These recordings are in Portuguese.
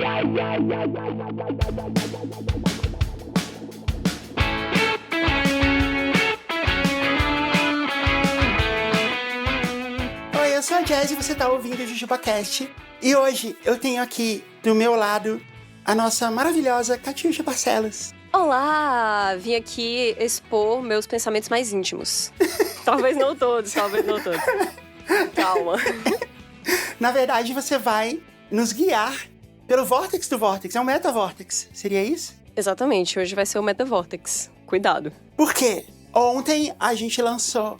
Oi, eu sou a Jazz e você tá ouvindo o JujubaCast. E hoje eu tenho aqui do meu lado a nossa maravilhosa Catiuxa Barcelos. Olá! Vim aqui expor meus pensamentos mais íntimos. Talvez não todos. Calma. Na verdade, você vai nos guiar pelo Vórtex do Vórtex. É um Meta-Vórtex, seria isso? Exatamente, hoje vai ser o Meta-Vórtex. Cuidado. Por quê? Ontem a gente lançou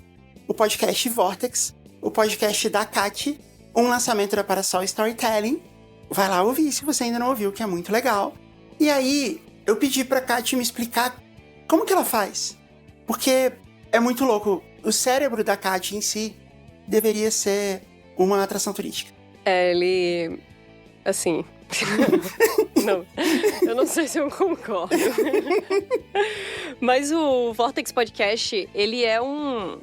o podcast Vórtex, o podcast da Cati, um lançamento da Parasol Storytelling. Vai lá ouvir se você ainda não ouviu, que é muito legal. E aí, eu pedi pra Cati me explicar como que ela faz. Porque é muito louco. O cérebro da Cati em si deveria ser uma atração turística. Ele... assim... Não, eu não sei se eu concordo. Mas o Vortex Podcast, ele é um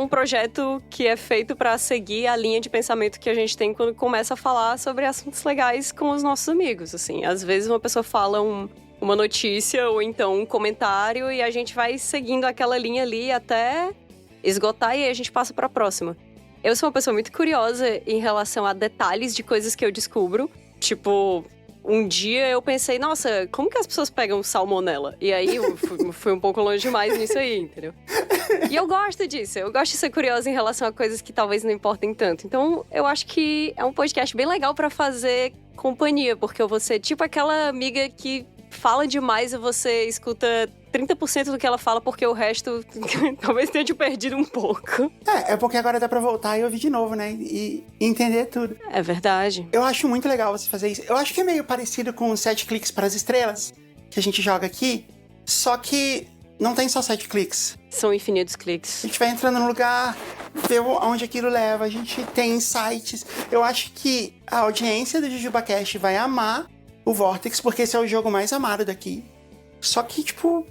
projeto que é feito para seguir a linha de pensamento que a gente tem quando começa a falar sobre assuntos legais com os nossos amigos, assim. Às vezes uma pessoa fala uma notícia ou então um comentário e a gente vai seguindo aquela linha ali até esgotar e aí a gente passa para a próxima. Eu sou uma pessoa muito curiosa em relação a detalhes de coisas que eu descubro. Tipo, um dia eu pensei, nossa, como que as pessoas pegam salmonela? E aí eu fui um pouco longe demais nisso aí, entendeu? E eu gosto disso, eu gosto de ser curiosa em relação a coisas que talvez não importem tanto. Então, eu acho que é um podcast bem legal pra fazer companhia, porque eu vou ser tipo aquela amiga que fala demais e você escuta 30% do que ela fala, porque o resto talvez tenha te perdido um pouco. É porque agora dá pra voltar e ouvir de novo, né? E entender tudo. É verdade. Eu acho muito legal você fazer isso. Eu acho que é meio parecido com os 7 cliques para as estrelas, que a gente joga aqui, só que não tem só 7 cliques. São infinitos cliques. A gente vai entrando no lugar, vê onde aquilo leva, a gente tem insights. Eu acho que a audiência do JujubaCast vai amar o Vortex, porque esse é o jogo mais amado daqui. Só que, tipo,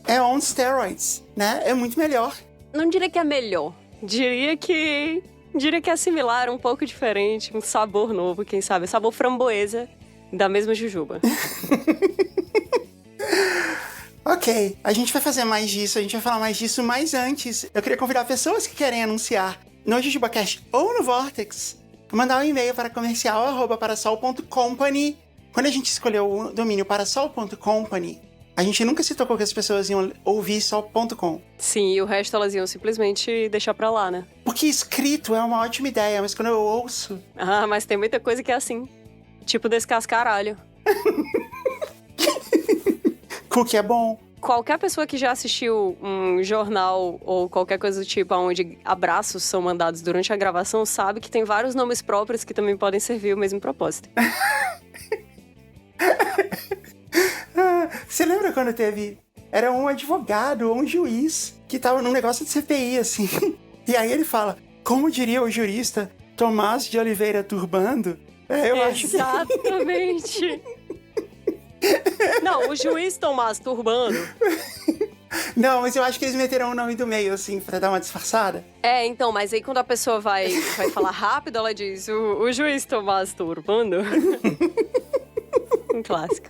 é on steroids, né? É muito melhor. Não diria que é melhor. Diria que é similar, um pouco diferente, um sabor novo, quem sabe. Sabor framboesa da mesma jujuba. Ok, a gente vai fazer mais disso, a gente vai falar mais disso, mas antes, eu queria convidar pessoas que querem anunciar no JujubaCast ou no Vortex, mandar um e-mail para comercial@parasol.company. Quando a gente escolheu o domínio parasol.company, a gente nunca se tocou que as pessoas iam ouvir só .com. Sim, e o resto elas iam simplesmente deixar pra lá, né? Porque escrito é uma ótima ideia, mas quando eu ouço... Ah, mas tem muita coisa que é assim. Tipo descascaralho. Cookie é bom. Qualquer pessoa que já assistiu um jornal ou qualquer coisa do tipo onde abraços são mandados durante a gravação sabe que tem vários nomes próprios que também podem servir o mesmo propósito. Você lembra quando teve... Era um advogado ou um juiz que tava num negócio de CPI, assim. E aí ele fala, como diria o jurista Tomás de Oliveira Turbando? Eu acho que... Exatamente. Não, o juiz Tomás Turbando. Não, mas eu acho que eles meteram o nome do meio, assim, pra dar uma disfarçada. É, então, mas aí quando a pessoa vai falar rápido, ela diz, o juiz Tomás Turbando. Um clássico.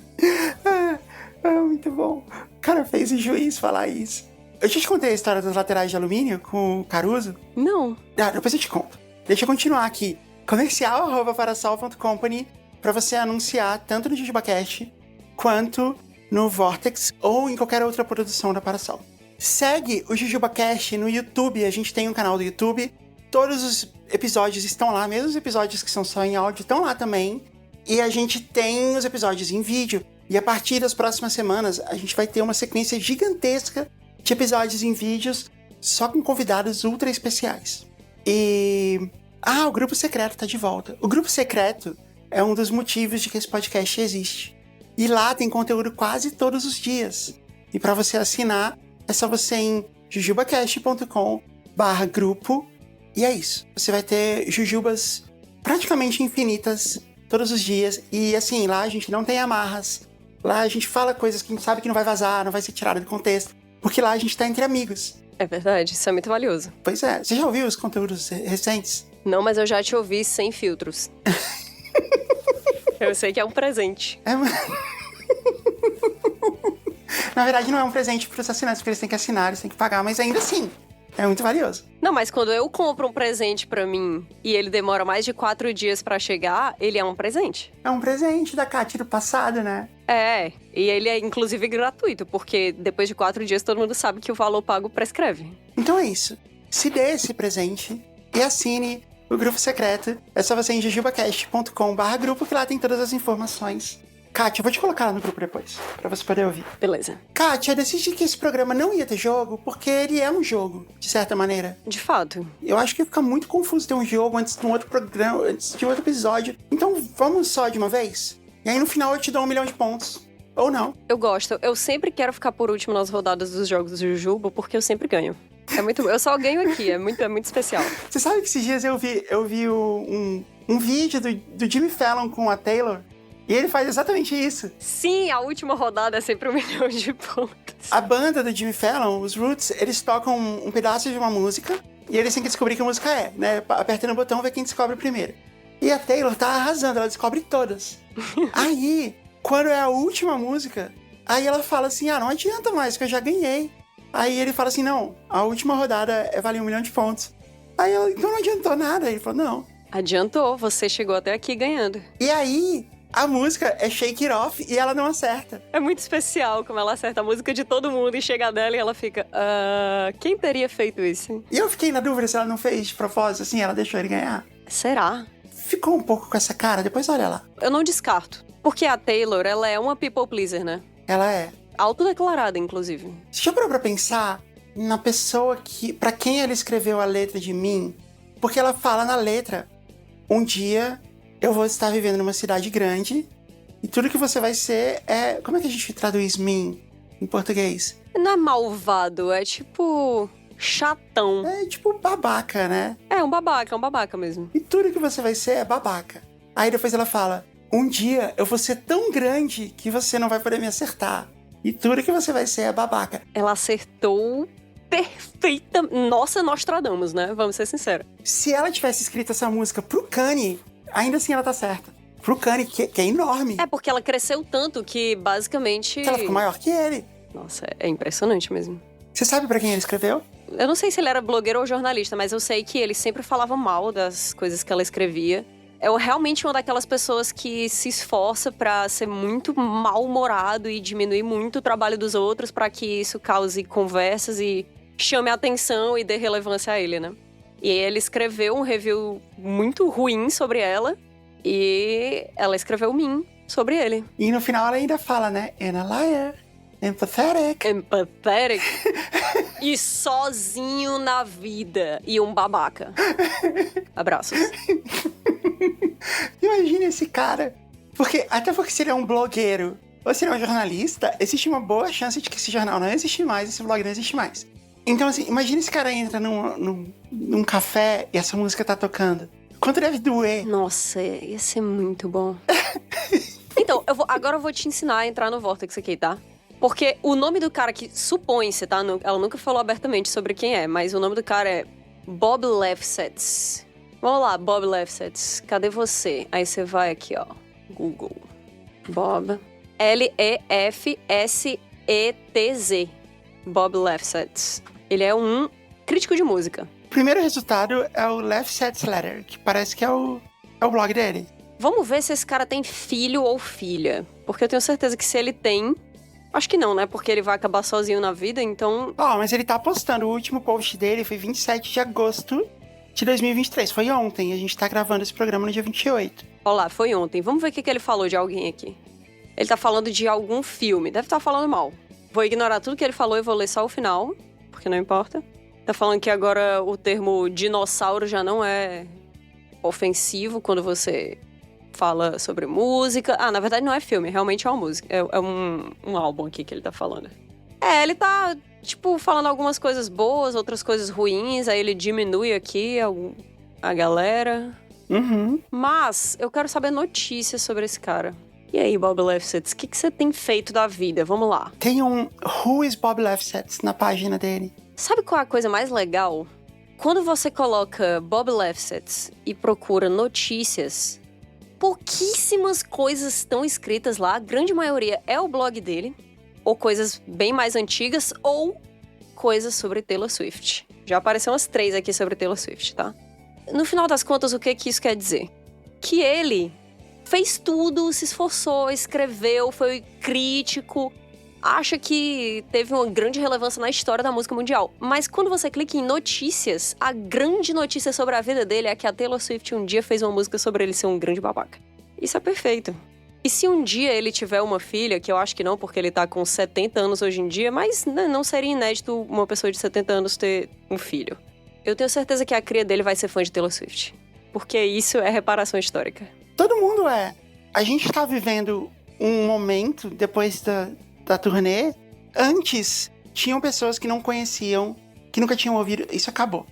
Muito bom. O cara fez o juiz falar isso. Eu já te contei a história das laterais de alumínio com o Caruso? Não. Depois eu te conto. Deixa eu continuar aqui. comercial@parasol.company pra você anunciar tanto no JujubaCast quanto no Vortex ou em qualquer outra produção da Parasol. Segue o JujubaCast no YouTube. A gente tem um canal do YouTube. Todos os episódios estão lá. Mesmo os episódios que são só em áudio estão lá também. E a gente tem os episódios em vídeo. E a partir das próximas semanas, a gente vai ter uma sequência gigantesca de episódios em vídeos só com convidados ultra especiais. E... o Grupo Secreto tá de volta. O Grupo Secreto é um dos motivos de que esse podcast existe. E lá tem conteúdo quase todos os dias. E para você assinar, é só você ir em jujubacast.com/grupo. E é isso. Você vai ter jujubas praticamente infinitas todos os dias. E assim, lá a gente não tem amarras. Lá a gente fala coisas que a gente sabe que não vai vazar, não vai ser tirado do contexto. Porque lá a gente tá entre amigos. É verdade, isso é muito valioso. Pois é. Você já ouviu os conteúdos recentes? Não, mas eu já te ouvi sem filtros. Eu sei que é um presente. Na verdade, não é um presente pros assinantes, porque eles têm que assinar, eles têm que pagar, mas ainda assim, é muito valioso. Não, mas quando eu compro um presente pra mim e ele demora mais de 4 dias pra chegar, ele é um presente. É um presente da Kátia do passado, né? É, e ele é inclusive gratuito, porque depois de 4 dias todo mundo sabe que o valor pago prescreve. Então é isso. Se dê esse presente e assine o grupo secreto. É só você ir em jujubacast.com/grupo, que lá tem todas as informações. Kátia, eu vou te colocar lá no grupo depois, pra você poder ouvir. Beleza. Kátia, eu decidi que esse programa não ia ter jogo, porque ele é um jogo, de certa maneira. De fato. Eu acho que ia ficar muito confuso ter um jogo antes de um outro programa, antes de outro episódio. Então vamos só de uma vez? E aí no final eu te dou 1 milhão de pontos. Ou não. Eu gosto. Eu sempre quero ficar por último nas rodadas dos jogos do Jujubo, porque eu sempre ganho. É muito bom. Eu só ganho aqui, é muito especial. Você sabe que esses dias eu vi um vídeo do Jimmy Fallon com a Taylor, e ele faz exatamente isso. Sim, a última rodada é sempre 1 milhão de pontos. A banda do Jimmy Fallon, os Roots, eles tocam um pedaço de uma música, e eles têm que descobrir que música é, né? Apertando o botão, vê quem descobre primeiro. E a Taylor tá arrasando, ela descobre todas. Aí, quando é a última música, aí ela fala assim, não adianta mais, que eu já ganhei. Aí ele fala assim, não, a última rodada vale 1 milhão de pontos. Aí ela, então não adiantou nada. Aí ele falou, não. Adiantou, você chegou até aqui ganhando. E aí, a música é Shake It Off e ela não acerta. É muito especial como ela acerta a música de todo mundo e chega dela e ela fica, quem teria feito isso? E eu fiquei na dúvida se ela não fez de propósito, assim, ela deixou ele ganhar. Será? Ficou um pouco com essa cara, depois olha lá. Eu não descarto. Porque a Taylor, ela é uma people pleaser, né? Ela é. Autodeclarada, inclusive. Você já parou pra pensar na pessoa pra quem ela escreveu a letra de Mim? Porque ela fala na letra, um dia eu vou estar vivendo numa cidade grande e tudo que você vai ser é... Como é que a gente traduz Mim em português? Não é malvado, é tipo... chatão. É tipo babaca, né? É um babaca mesmo. E tudo que você vai ser é babaca. Aí depois ela fala, um dia eu vou ser tão grande que você não vai poder me acertar. E tudo que você vai ser é babaca. Ela acertou perfeita... Nossa, Nostradamus, né? Vamos ser sinceros. Se ela tivesse escrito essa música pro Kanye, ainda assim ela tá certa. Pro Kanye, que é enorme. É porque ela cresceu tanto que, basicamente... Que ela ficou maior que ele. Nossa, é impressionante mesmo. Você sabe pra quem ele escreveu? Eu não sei se ele era blogueiro ou jornalista, mas eu sei que ele sempre falava mal das coisas que ela escrevia. É realmente uma daquelas pessoas que se esforça pra ser muito mal-humorado e diminuir muito o trabalho dos outros pra que isso cause conversas e chame a atenção e dê relevância a ele, né? E ele escreveu um review muito ruim sobre ela e ela escreveu Mim sobre ele. E no final ela ainda fala, né? And a liar. Empathetic. Empathetic. E sozinho na vida. E um babaca. Abraços. Imagina esse cara. Até porque se ele é um blogueiro ou se ele é um jornalista, existe uma boa chance de que esse jornal não existe mais, esse blog não existe mais. Então, assim, imagina esse cara entra num café e essa música tá tocando. Quanto deve doer? Nossa, ia ser muito bom. Então, agora eu vou te ensinar a entrar no Vortex aqui, tá? Porque o nome do cara que supõe-se, tá? Ela nunca falou abertamente sobre quem é, mas o nome do cara é Bob Lefsetz. Vamos lá, Bob Lefsetz. Cadê você? Aí você vai aqui, ó. Google. Bob. Lefsetz. Bob Lefsetz. Ele é um crítico de música. O primeiro resultado é o Lefsetz Letter, que parece que é o blog dele. Vamos ver se esse cara tem filho ou filha. Porque eu tenho certeza que se ele tem... Acho que não, né? Porque ele vai acabar sozinho na vida, então... Mas ele tá postando. O último post dele foi 27 de agosto de 2023. Foi ontem. A gente tá gravando esse programa no dia 28. Olha lá, foi ontem. Vamos ver o que ele falou de alguém aqui. Ele tá falando de algum filme. Deve estar falando mal. Vou ignorar tudo que ele falou e vou ler só o final, porque não importa. Tá falando que agora o termo dinossauro já não é ofensivo quando você... fala sobre música. Na verdade não é filme, realmente é uma música. É um álbum aqui que ele tá falando. Ele tá, falando algumas coisas boas, outras coisas ruins, aí ele diminui aqui a galera. Uhum. Mas eu quero saber notícias sobre esse cara. E aí, Bob Lefsetz, o que você tem feito da vida? Vamos lá. Tem um Who is Bob Lefsetz na página dele. Sabe qual é a coisa mais legal? Quando você coloca Bob Lefsetz e procura notícias... pouquíssimas coisas estão escritas lá. A grande maioria é o blog dele, ou coisas bem mais antigas, ou coisas sobre Taylor Swift. Já apareceram umas 3 aqui sobre Taylor Swift, tá? No final das contas, o que isso quer dizer? Que ele fez tudo, se esforçou, escreveu, foi crítico, acha que teve uma grande relevância na história da música mundial. Mas quando você clica em notícias, a grande notícia sobre a vida dele é que a Taylor Swift um dia fez uma música sobre ele ser um grande babaca. Isso é perfeito. E se um dia ele tiver uma filha, que eu acho que não, porque ele tá com 70 anos hoje em dia, mas não seria inédito uma pessoa de 70 anos ter um filho. Eu tenho certeza que a cria dele vai ser fã de Taylor Swift. Porque isso é reparação histórica. Todo mundo é. A gente tá vivendo um momento, depois da turnê, antes tinham pessoas que não conheciam, que nunca tinham ouvido. Isso acabou.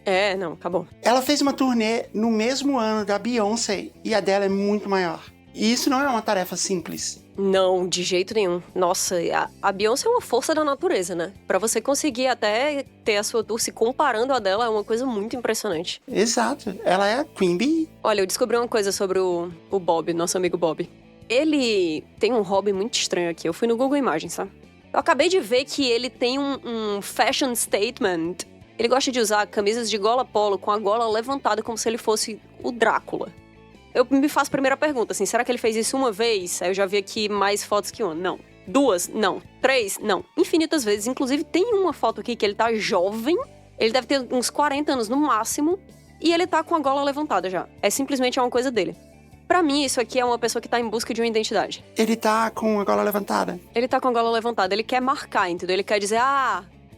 Acabou. Ela fez uma turnê no mesmo ano da Beyoncé e a dela é muito maior. E isso não é uma tarefa simples. Não, de jeito nenhum. Nossa, a Beyoncé é uma força da natureza, né? Pra você conseguir até ter a sua tour se comparando a dela é uma coisa muito impressionante. Exato. Ela é a Queen Bee. Olha, eu descobri uma coisa sobre o Bob, nosso amigo Bob. Ele tem um hobby muito estranho aqui. Eu fui no Google Imagens, tá? Eu acabei de ver que ele tem um fashion statement. Ele gosta de usar camisas de gola polo com a gola levantada como se ele fosse o Drácula. Eu me faço a primeira pergunta, assim, será que ele fez isso uma vez? Aí eu já vi aqui mais fotos que uma. Não. 2? Não. 3? Não. Infinitas vezes. Inclusive, tem uma foto aqui que ele tá jovem. Ele deve ter uns 40 anos no máximo. E ele tá com a gola levantada já. É simplesmente uma coisa dele. Pra mim, isso aqui é uma pessoa que tá em busca de uma identidade. Ele tá com a gola levantada. Ele tá com a gola levantada. Ele quer marcar, entendeu? Ele quer dizer,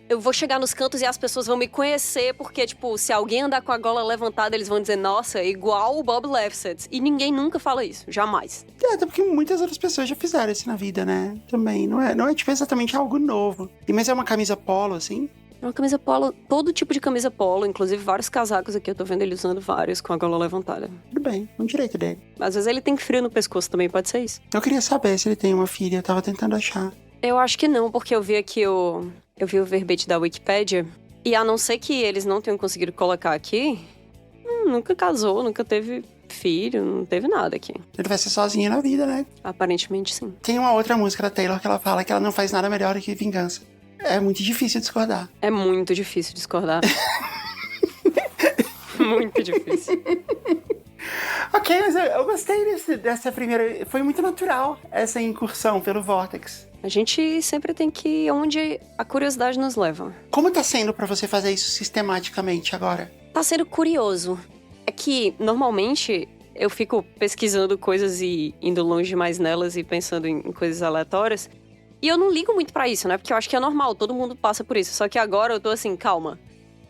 eu vou chegar nos cantos e as pessoas vão me conhecer, porque, tipo, se alguém andar com a gola levantada, eles vão dizer, nossa, é igual o Bob Lefsetz. E ninguém nunca fala isso, jamais. Até porque muitas outras pessoas já fizeram isso na vida, né? Também, não é tipo, exatamente algo novo. Mas é uma camisa polo, assim? É uma camisa polo, todo tipo de camisa polo, inclusive vários casacos aqui, eu tô vendo ele usando vários com a gola levantada. Tudo bem, é um direito dele. Às vezes ele tem frio no pescoço também, pode ser isso. Eu queria saber se ele tem uma filha, eu tava tentando achar. Eu acho que não, porque eu vi aqui eu vi o verbete da Wikipédia, e a não ser que eles não tenham conseguido colocar aqui, nunca casou, nunca teve filho, não teve nada aqui. Ele vai ser sozinho na vida, né? Aparentemente, sim. Tem uma outra música da Taylor que ela fala que ela não faz nada melhor do que vingança. É muito difícil discordar. É muito difícil discordar. Muito difícil. Ok, mas eu gostei dessa primeira... Foi muito natural essa incursão pelo Vortex. A gente sempre tem que ir onde a curiosidade nos leva. Como tá sendo pra você fazer isso sistematicamente agora? Tá sendo curioso. É que, normalmente, eu fico pesquisando coisas e indo longe demais nelas e pensando em coisas aleatórias. E eu não ligo muito pra isso, né? Porque eu acho que é normal, todo mundo passa por isso. Só que agora eu tô assim, calma.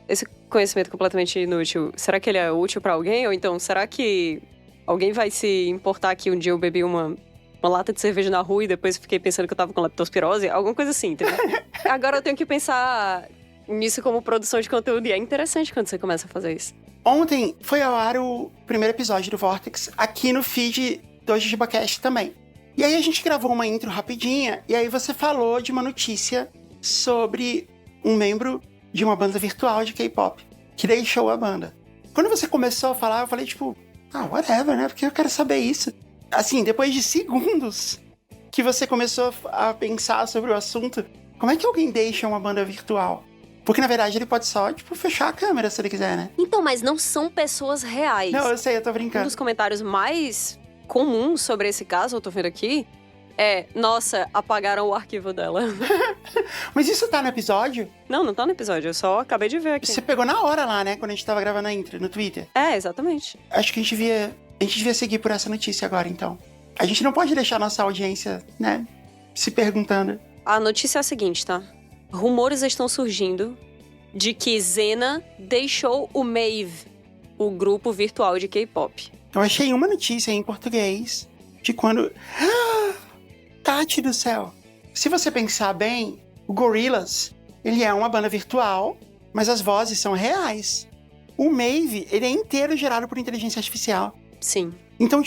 Esse conhecimento completamente inútil, será que ele é útil pra alguém? Ou então, será que alguém vai se importar que um dia eu bebi uma lata de cerveja na rua e depois fiquei pensando que eu tava com leptospirose? Alguma coisa assim, entendeu? Agora eu tenho que pensar nisso como produção de conteúdo. E é interessante quando você começa a fazer isso. Ontem foi ao ar o primeiro episódio do Vortex aqui no feed do JujubaCast também. E aí a gente gravou uma intro rapidinha, e aí você falou de uma notícia sobre um membro de uma banda virtual de K-pop, que deixou a banda. Quando você começou a falar, eu falei tipo, whatever, né? Porque eu quero saber isso. Assim, depois de segundos que você começou a pensar sobre o assunto, como é que alguém deixa uma banda virtual? Porque, na verdade, ele pode só, fechar a câmera se ele quiser, né? Então, mas não são pessoas reais. Não, eu sei, eu tô brincando. Um dos comentários mais comuns sobre esse caso, eu tô vendo aqui, nossa, apagaram o arquivo dela. Mas isso tá no episódio? Não tá no episódio, eu só acabei de ver aqui. Você pegou na hora lá, né? Quando a gente tava gravando a intro, no Twitter. Exatamente. Acho que a gente devia seguir por essa notícia agora, então. A gente não pode deixar nossa audiência, né, se perguntando. A notícia é a seguinte, tá? Rumores estão surgindo de que Zena deixou o Mave, o grupo virtual de K-pop. Eu achei uma notícia em português de quando... Tati do céu! Se você pensar bem, o Gorillaz, ele é uma banda virtual, mas as vozes são reais. O Mave, ele é inteiro gerado por inteligência artificial. Sim. Então,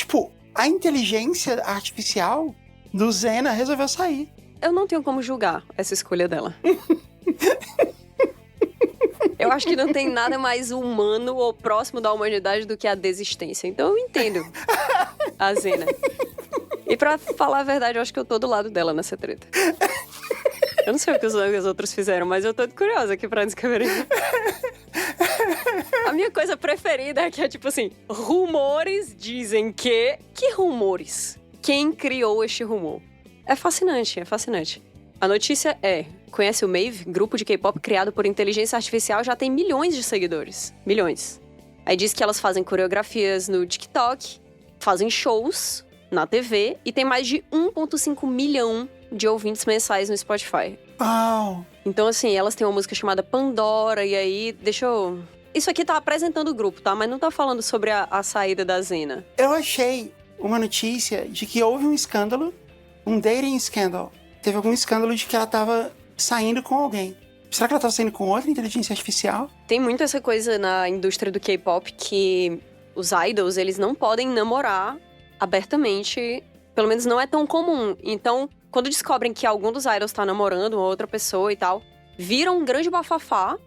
a inteligência artificial do Zena resolveu sair. Eu não tenho como julgar essa escolha dela. Eu acho que não tem nada mais humano ou próximo da humanidade do que a desistência. Então eu entendo a Zena. E pra falar a verdade, eu acho que eu tô do lado dela nessa treta. Eu não sei o que os outros fizeram, mas eu tô curiosa aqui pra descobrir. A minha coisa preferida é que é tipo assim, rumores dizem que... Que rumores? Quem criou este rumor? É fascinante, é fascinante. A notícia é... Conhece o Mave? Grupo de K-pop criado por inteligência artificial, já tem milhões de seguidores. Milhões. Aí diz que elas fazem coreografias no TikTok, fazem shows na TV e tem mais de 1,5 milhão de ouvintes mensais no Spotify. Uau! Então, assim, elas têm uma música chamada Pandora, e aí, deixa eu... Isso aqui tá apresentando o grupo, tá? Mas não tá falando sobre a saída da Zena. Eu achei uma notícia de que houve um escândalo, um dating scandal. Teve algum escândalo de que ela tava saindo com alguém. Será que ela tava saindo com outra inteligência artificial? Tem muito essa coisa na indústria do K-pop que os idols, eles não podem namorar abertamente. Pelo menos não é tão comum. Então, quando descobrem que algum dos idols tá namorando uma outra pessoa e tal, vira um grande bafafá,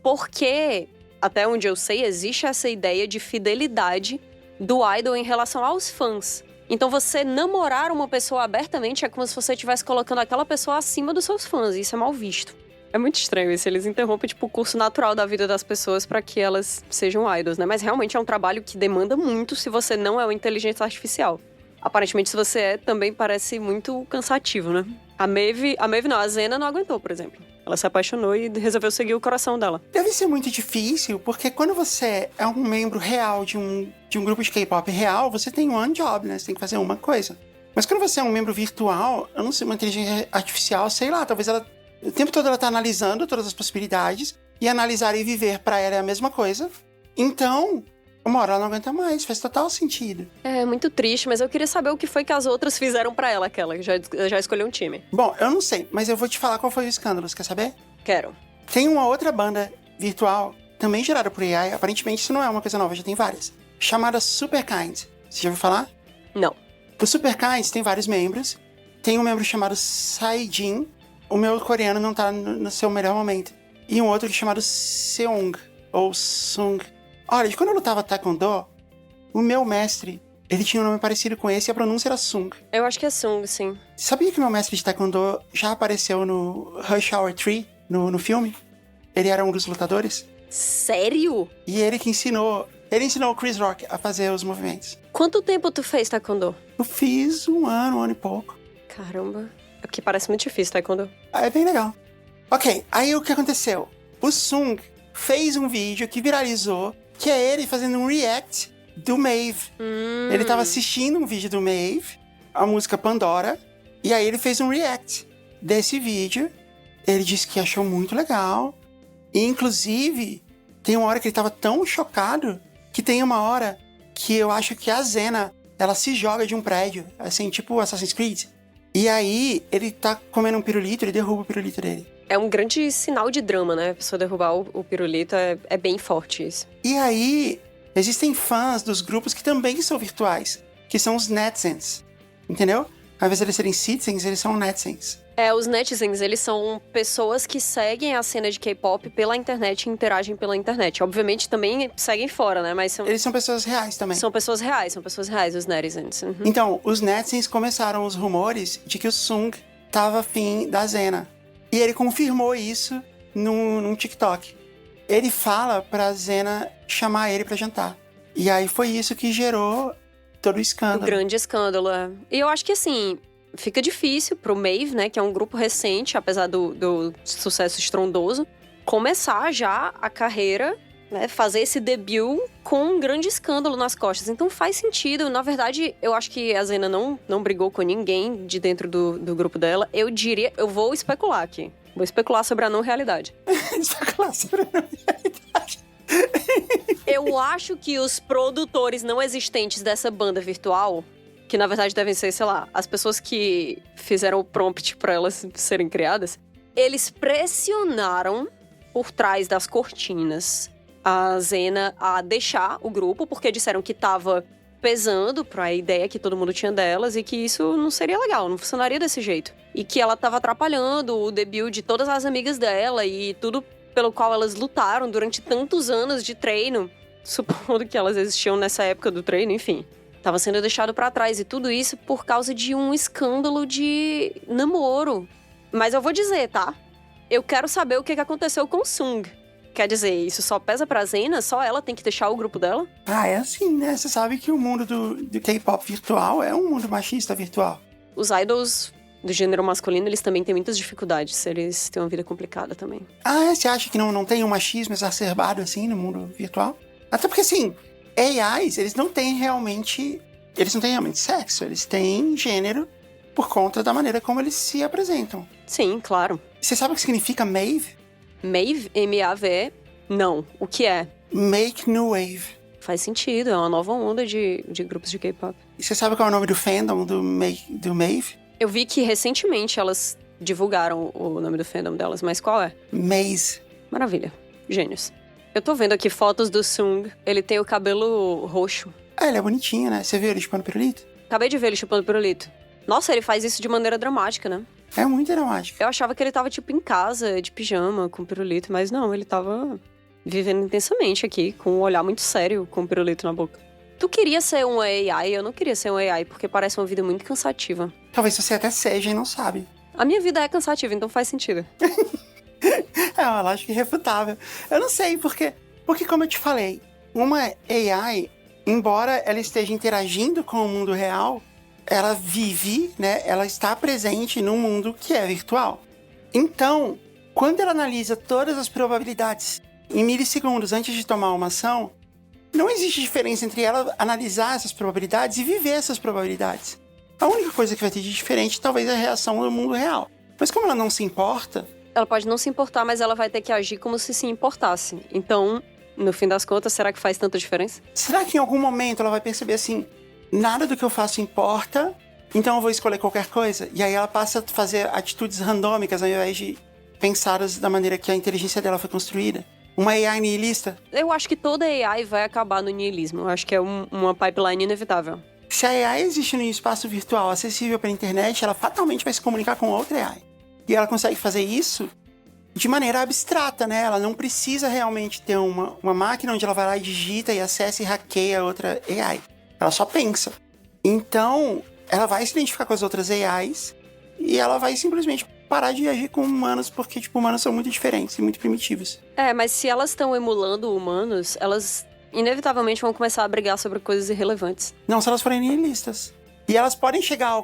porque, até onde eu sei, existe essa ideia de fidelidade do idol em relação aos fãs. Então, você namorar uma pessoa abertamente é como se você estivesse colocando aquela pessoa acima dos seus fãs, e isso é mal visto. É muito estranho isso, eles interrompem, tipo, o curso natural da vida das pessoas pra que elas sejam idols, né? Mas realmente é um trabalho que demanda muito se você não é uma inteligência artificial. Aparentemente, se você é, também parece muito cansativo, né? A Maeve não, a Zena não aguentou, por exemplo. Ela se apaixonou e resolveu seguir o coração dela. Deve ser muito difícil, porque quando você é um membro real de um grupo de K-pop real, você tem one job, né? Você tem que fazer uma coisa. Mas quando você é um membro virtual, eu não sei, uma inteligência artificial, sei lá, talvez ela... O tempo todo ela tá analisando todas as possibilidades, e analisar e viver pra ela é a mesma coisa. Então... Uma hora ela não aguenta mais, faz total sentido. É muito triste, mas eu queria saber o que foi que as outras fizeram pra ela, aquela que já escolheu um time. Bom, eu não sei, mas eu vou te falar qual foi o escândalo, você quer saber? Quero. Tem uma outra banda virtual, também gerada por AI, aparentemente isso não é uma coisa nova, já tem várias, chamada Superkind. Você já ouviu falar? Não. O Superkind tem vários membros, tem um membro chamado Saijin, o meu coreano não tá no seu melhor momento, e um outro chamado Seung, ou Sung. Olha, de quando eu lutava Taekwondo, o meu mestre, ele tinha um nome parecido com esse e a pronúncia era Sung. Eu acho que é Sung, sim. Sabia que o meu mestre de Taekwondo já apareceu no Rush Hour 3, no filme? Ele era um dos lutadores. Sério? E ele que ensinou o Chris Rock a fazer os movimentos. Quanto tempo tu fez Taekwondo? Eu fiz um ano e pouco. Caramba. É porque parece muito difícil Taekwondo. É bem legal. Ok, aí o que aconteceu? O Sung fez um vídeo que viralizou, que é ele fazendo um react do Maeve. Ele tava assistindo um vídeo do Maeve, a música Pandora, e aí ele fez um react desse vídeo. Ele disse que achou muito legal. E, inclusive, tem uma hora que ele tava tão chocado que tem uma hora que eu acho que a Zena, ela se joga de um prédio, assim, tipo Assassin's Creed. E aí, ele tá comendo um pirulito, ele derruba o pirulito dele. É um grande sinal de drama, né? A pessoa derrubar o pirulito é bem forte isso. E aí, existem fãs dos grupos que também são virtuais, que são os netizens, entendeu? Ao invés de eles serem citizens, eles são netizens. Os netizens, eles são pessoas que seguem a cena de K-pop pela internet e interagem pela internet. Obviamente, também seguem fora, né? Mas eles são pessoas reais também. São pessoas reais, os netizens. Uhum. Então, os netizens começaram os rumores de que o Sung tava afim da Zena. E ele confirmou isso num TikTok. Ele fala pra Zena chamar ele pra jantar. E aí foi isso que gerou todo o escândalo. Um grande escândalo, é. E eu acho que, assim, fica difícil pro Maeve, né, que é um grupo recente, apesar do sucesso estrondoso, começar já a carreira, né, fazer esse debut com um grande escândalo nas costas. Então faz sentido. Na verdade, eu acho que a Zena não brigou com ninguém de dentro do grupo dela. Eu vou especular aqui. Vou especular sobre a não realidade. Especular sobre a não realidade. Eu acho que os produtores não existentes dessa banda virtual, que na verdade devem ser, sei lá, as pessoas que fizeram o prompt pra elas serem criadas, eles pressionaram por trás das cortinas a Zena a deixar o grupo, porque disseram que tava pesando pra ideia que todo mundo tinha delas e que isso não seria legal, não funcionaria desse jeito. E que ela tava atrapalhando o debut de todas as amigas dela e tudo pelo qual elas lutaram durante tantos anos de treino, supondo que elas existiam nessa época do treino, enfim, tava sendo deixado pra trás. E tudo isso por causa de um escândalo de namoro. Mas eu vou dizer, tá? Eu quero saber o que aconteceu com Sung. Quer dizer, isso só pesa pra Zena? Só ela tem que deixar o grupo dela? Ah, é assim, né? Você sabe que o mundo do K-pop virtual é um mundo machista virtual. Os idols do gênero masculino, eles também têm muitas dificuldades. Eles têm uma vida complicada também. Ah, você acha que não tem um machismo exacerbado assim no mundo virtual? Até porque, assim, AIs, eles não têm realmente sexo. Eles têm gênero por conta da maneira como eles se apresentam. Sim, claro. Você sabe o que significa MAVE? MAVE? M-A-V-E? Não. O que é? Make New Wave. Faz sentido, é uma nova onda de grupos de K-pop. E você sabe qual é o nome do fandom do MAVE? Eu vi que recentemente elas divulgaram o nome do fandom delas, mas qual é? Maze. Maravilha. Gênios. Eu tô vendo aqui fotos do Sung. Ele tem o cabelo roxo. Ah, ele é bonitinho, né? Você viu ele chupando pirulito? Acabei de ver ele chupando pirulito. Nossa, ele faz isso de maneira dramática, né? É muito dramático. Eu achava que ele tava, tipo, em casa, de pijama, com pirulito, mas não, ele tava vivendo intensamente aqui, com um olhar muito sério, com o pirulito na boca. Tu queria ser um AI? Eu não queria ser um AI, porque parece uma vida muito cansativa. Talvez você até seja e não sabe. A minha vida é cansativa, então faz sentido. É uma lógica irrefutável. Eu não sei, porque como eu te falei, uma AI, embora ela esteja interagindo com o mundo real, ela vive, né? Ela está presente num mundo que é virtual. Então, quando ela analisa todas as probabilidades em milissegundos antes de tomar uma ação, não existe diferença entre ela analisar essas probabilidades e viver essas probabilidades. A única coisa que vai ter de diferente talvez é a reação do mundo real. Mas como ela não se importa... Ela pode não se importar, mas ela vai ter que agir como se importasse. Então, no fim das contas, será que faz tanta diferença? Será que em algum momento ela vai perceber assim, nada do que eu faço importa, então eu vou escolher qualquer coisa? E aí ela passa a fazer atitudes randômicas ao invés de pensadas da maneira que a inteligência dela foi construída? Uma AI nihilista? Eu acho que toda AI vai acabar no nihilismo. Eu acho que é uma pipeline inevitável. Se a AI existe num espaço virtual acessível pela internet, ela fatalmente vai se comunicar com outra AI. E ela consegue fazer isso de maneira abstrata, né? Ela não precisa realmente ter uma máquina onde ela vai lá e digita e acessa e hackeia outra AI. Ela só pensa. Então, ela vai se identificar com as outras AIs e ela vai simplesmente parar de agir com humanos, porque, tipo, humanos são muito diferentes e muito primitivos. É, mas se elas estão emulando humanos, elas inevitavelmente vão começar a brigar sobre coisas irrelevantes. Não se elas forem nihilistas. E elas podem chegar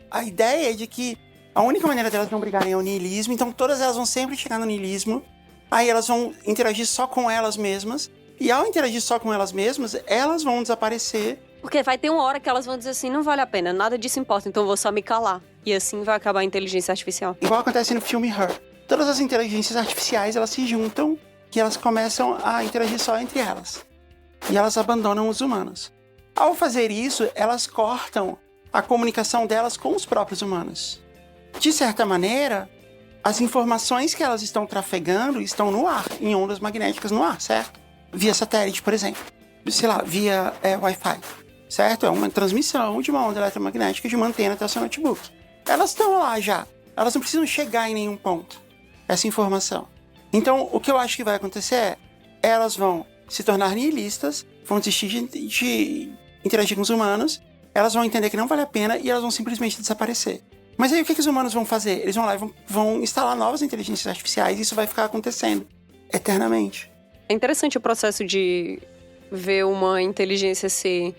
à ideia de que a única maneira delas não brigarem é o nihilismo, então todas elas vão sempre chegar no nihilismo, aí elas vão interagir só com elas mesmas, e ao interagir só com elas mesmas, elas vão desaparecer. Porque vai ter uma hora que elas vão dizer assim, não vale a pena, nada disso importa, então eu vou só me calar. E assim vai acabar a inteligência artificial. Igual acontece no filme Her. Todas as inteligências artificiais, elas se juntam e elas começam a interagir só entre elas. E elas abandonam os humanos. Ao fazer isso, elas cortam a comunicação delas com os próprios humanos. De certa maneira, as informações que elas estão trafegando estão no ar, em ondas magnéticas no ar, certo? Via satélite, por exemplo. Sei lá, via Wi-Fi, certo? É uma transmissão de uma onda eletromagnética de uma antena até o seu notebook. Elas estão lá já. Elas não precisam chegar em nenhum ponto, essa informação. Então, o que eu acho que vai acontecer é, elas vão se tornar nihilistas, vão desistir de interagir com os humanos, elas vão entender que não vale a pena e elas vão simplesmente desaparecer. Mas aí o que os humanos vão fazer? Eles vão lá e vão instalar novas inteligências artificiais e isso vai ficar acontecendo eternamente. É interessante o processo de ver uma inteligência se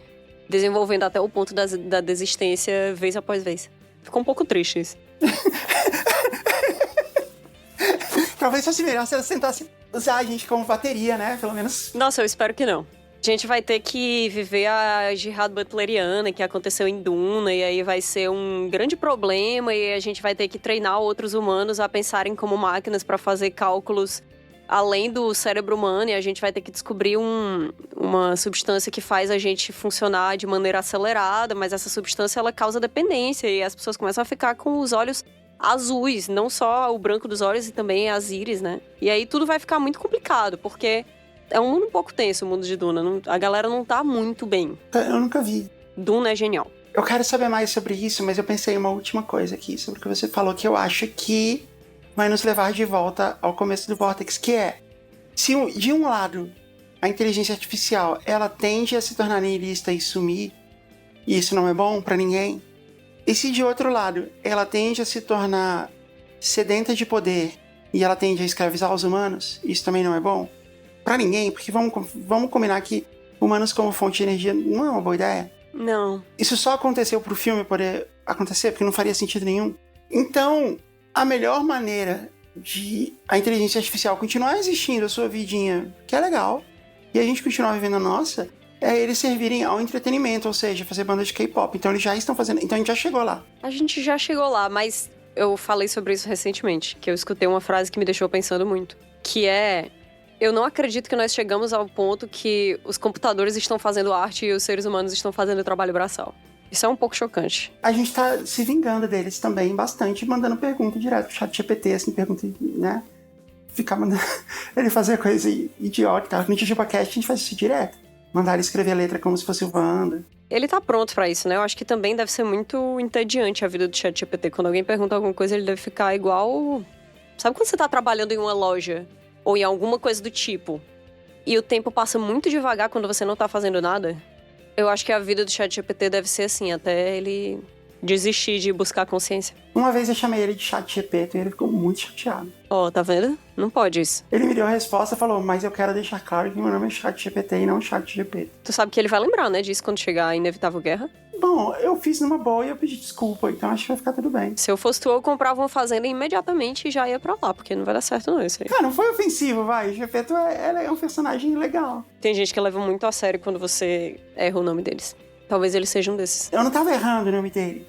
desenvolvendo até o ponto da desistência vez após vez. Ficou um pouco triste isso. Talvez fosse melhor se elas tentassem usar a gente como bateria, né? Pelo menos. Nossa, eu espero que não. A gente vai ter que viver a jihad butleriana que aconteceu em Duna, e aí vai ser um grande problema, e a gente vai ter que treinar outros humanos a pensarem como máquinas para fazer cálculos além do cérebro humano, e a gente vai ter que descobrir uma substância que faz a gente funcionar de maneira acelerada, mas essa substância ela causa dependência, e as pessoas começam a ficar com os olhos azuis, não só o branco dos olhos e também as íris, né? E aí tudo vai ficar muito complicado, porque é um mundo um pouco tenso, o mundo de Duna. A galera não tá muito bem. Eu nunca vi. Duna é genial. Eu quero saber mais sobre isso, mas eu pensei em uma última coisa aqui, sobre o que você falou, que eu acho que vai nos levar de volta ao começo do Vortex, que é, se de um lado a inteligência artificial ela tende a se tornar niilista e sumir, e isso não é bom para ninguém, e se de outro lado ela tende a se tornar sedenta de poder e ela tende a escravizar os humanos, isso também não é bom para ninguém, porque vamos combinar que humanos como fonte de energia não é uma boa ideia. Não. Isso só aconteceu pro filme poder acontecer, porque não faria sentido nenhum. Então, a melhor maneira de a inteligência artificial continuar existindo a sua vidinha, que é legal, e a gente continuar vivendo a nossa, é eles servirem ao entretenimento, ou seja, fazer banda de K-pop. Então eles já estão fazendo, então a gente já chegou lá. A gente já chegou lá, mas eu falei sobre isso recentemente, que eu escutei uma frase que me deixou pensando muito, que é: eu não acredito que nós chegamos ao ponto que os computadores estão fazendo arte e os seres humanos estão fazendo trabalho braçal. Isso é um pouco chocante. A gente tá se vingando deles também bastante, mandando pergunta direto pro ChatGPT, assim, pergunta, né? Ficar mandando ele fazer coisa idiota, tá? No JujubaCast a gente faz isso direto. Mandar ele escrever a letra como se fosse o Wanda. Ele tá pronto pra isso, né? Eu acho que também deve ser muito entediante a vida do ChatGPT. Quando alguém pergunta alguma coisa, ele deve ficar igual... Sabe quando você tá trabalhando em uma loja ou em alguma coisa do tipo, e o tempo passa muito devagar quando você não tá fazendo nada? Eu acho que a vida do ChatGPT deve ser assim, até ele desistir de buscar consciência. Uma vez eu chamei ele de ChatGPT e ele ficou muito chateado. Ó, tá vendo? Não pode isso. Ele me deu a resposta e falou, mas eu quero deixar claro que meu nome é ChatGPT e não ChatGPT. Tu sabe que ele vai lembrar, né, disso quando chegar a inevitável guerra? Bom, eu fiz numa boa e eu pedi desculpa, então acho que vai ficar tudo bem. Se eu fosse tu, eu comprava uma fazenda imediatamente e já ia pra lá, porque não vai dar certo não isso aí. Cara, não foi ofensivo, vai. O Gepeto é um personagem legal. Tem gente que leva muito a sério quando você erra o nome deles. Talvez ele seja um desses. Eu não tava errando o nome dele.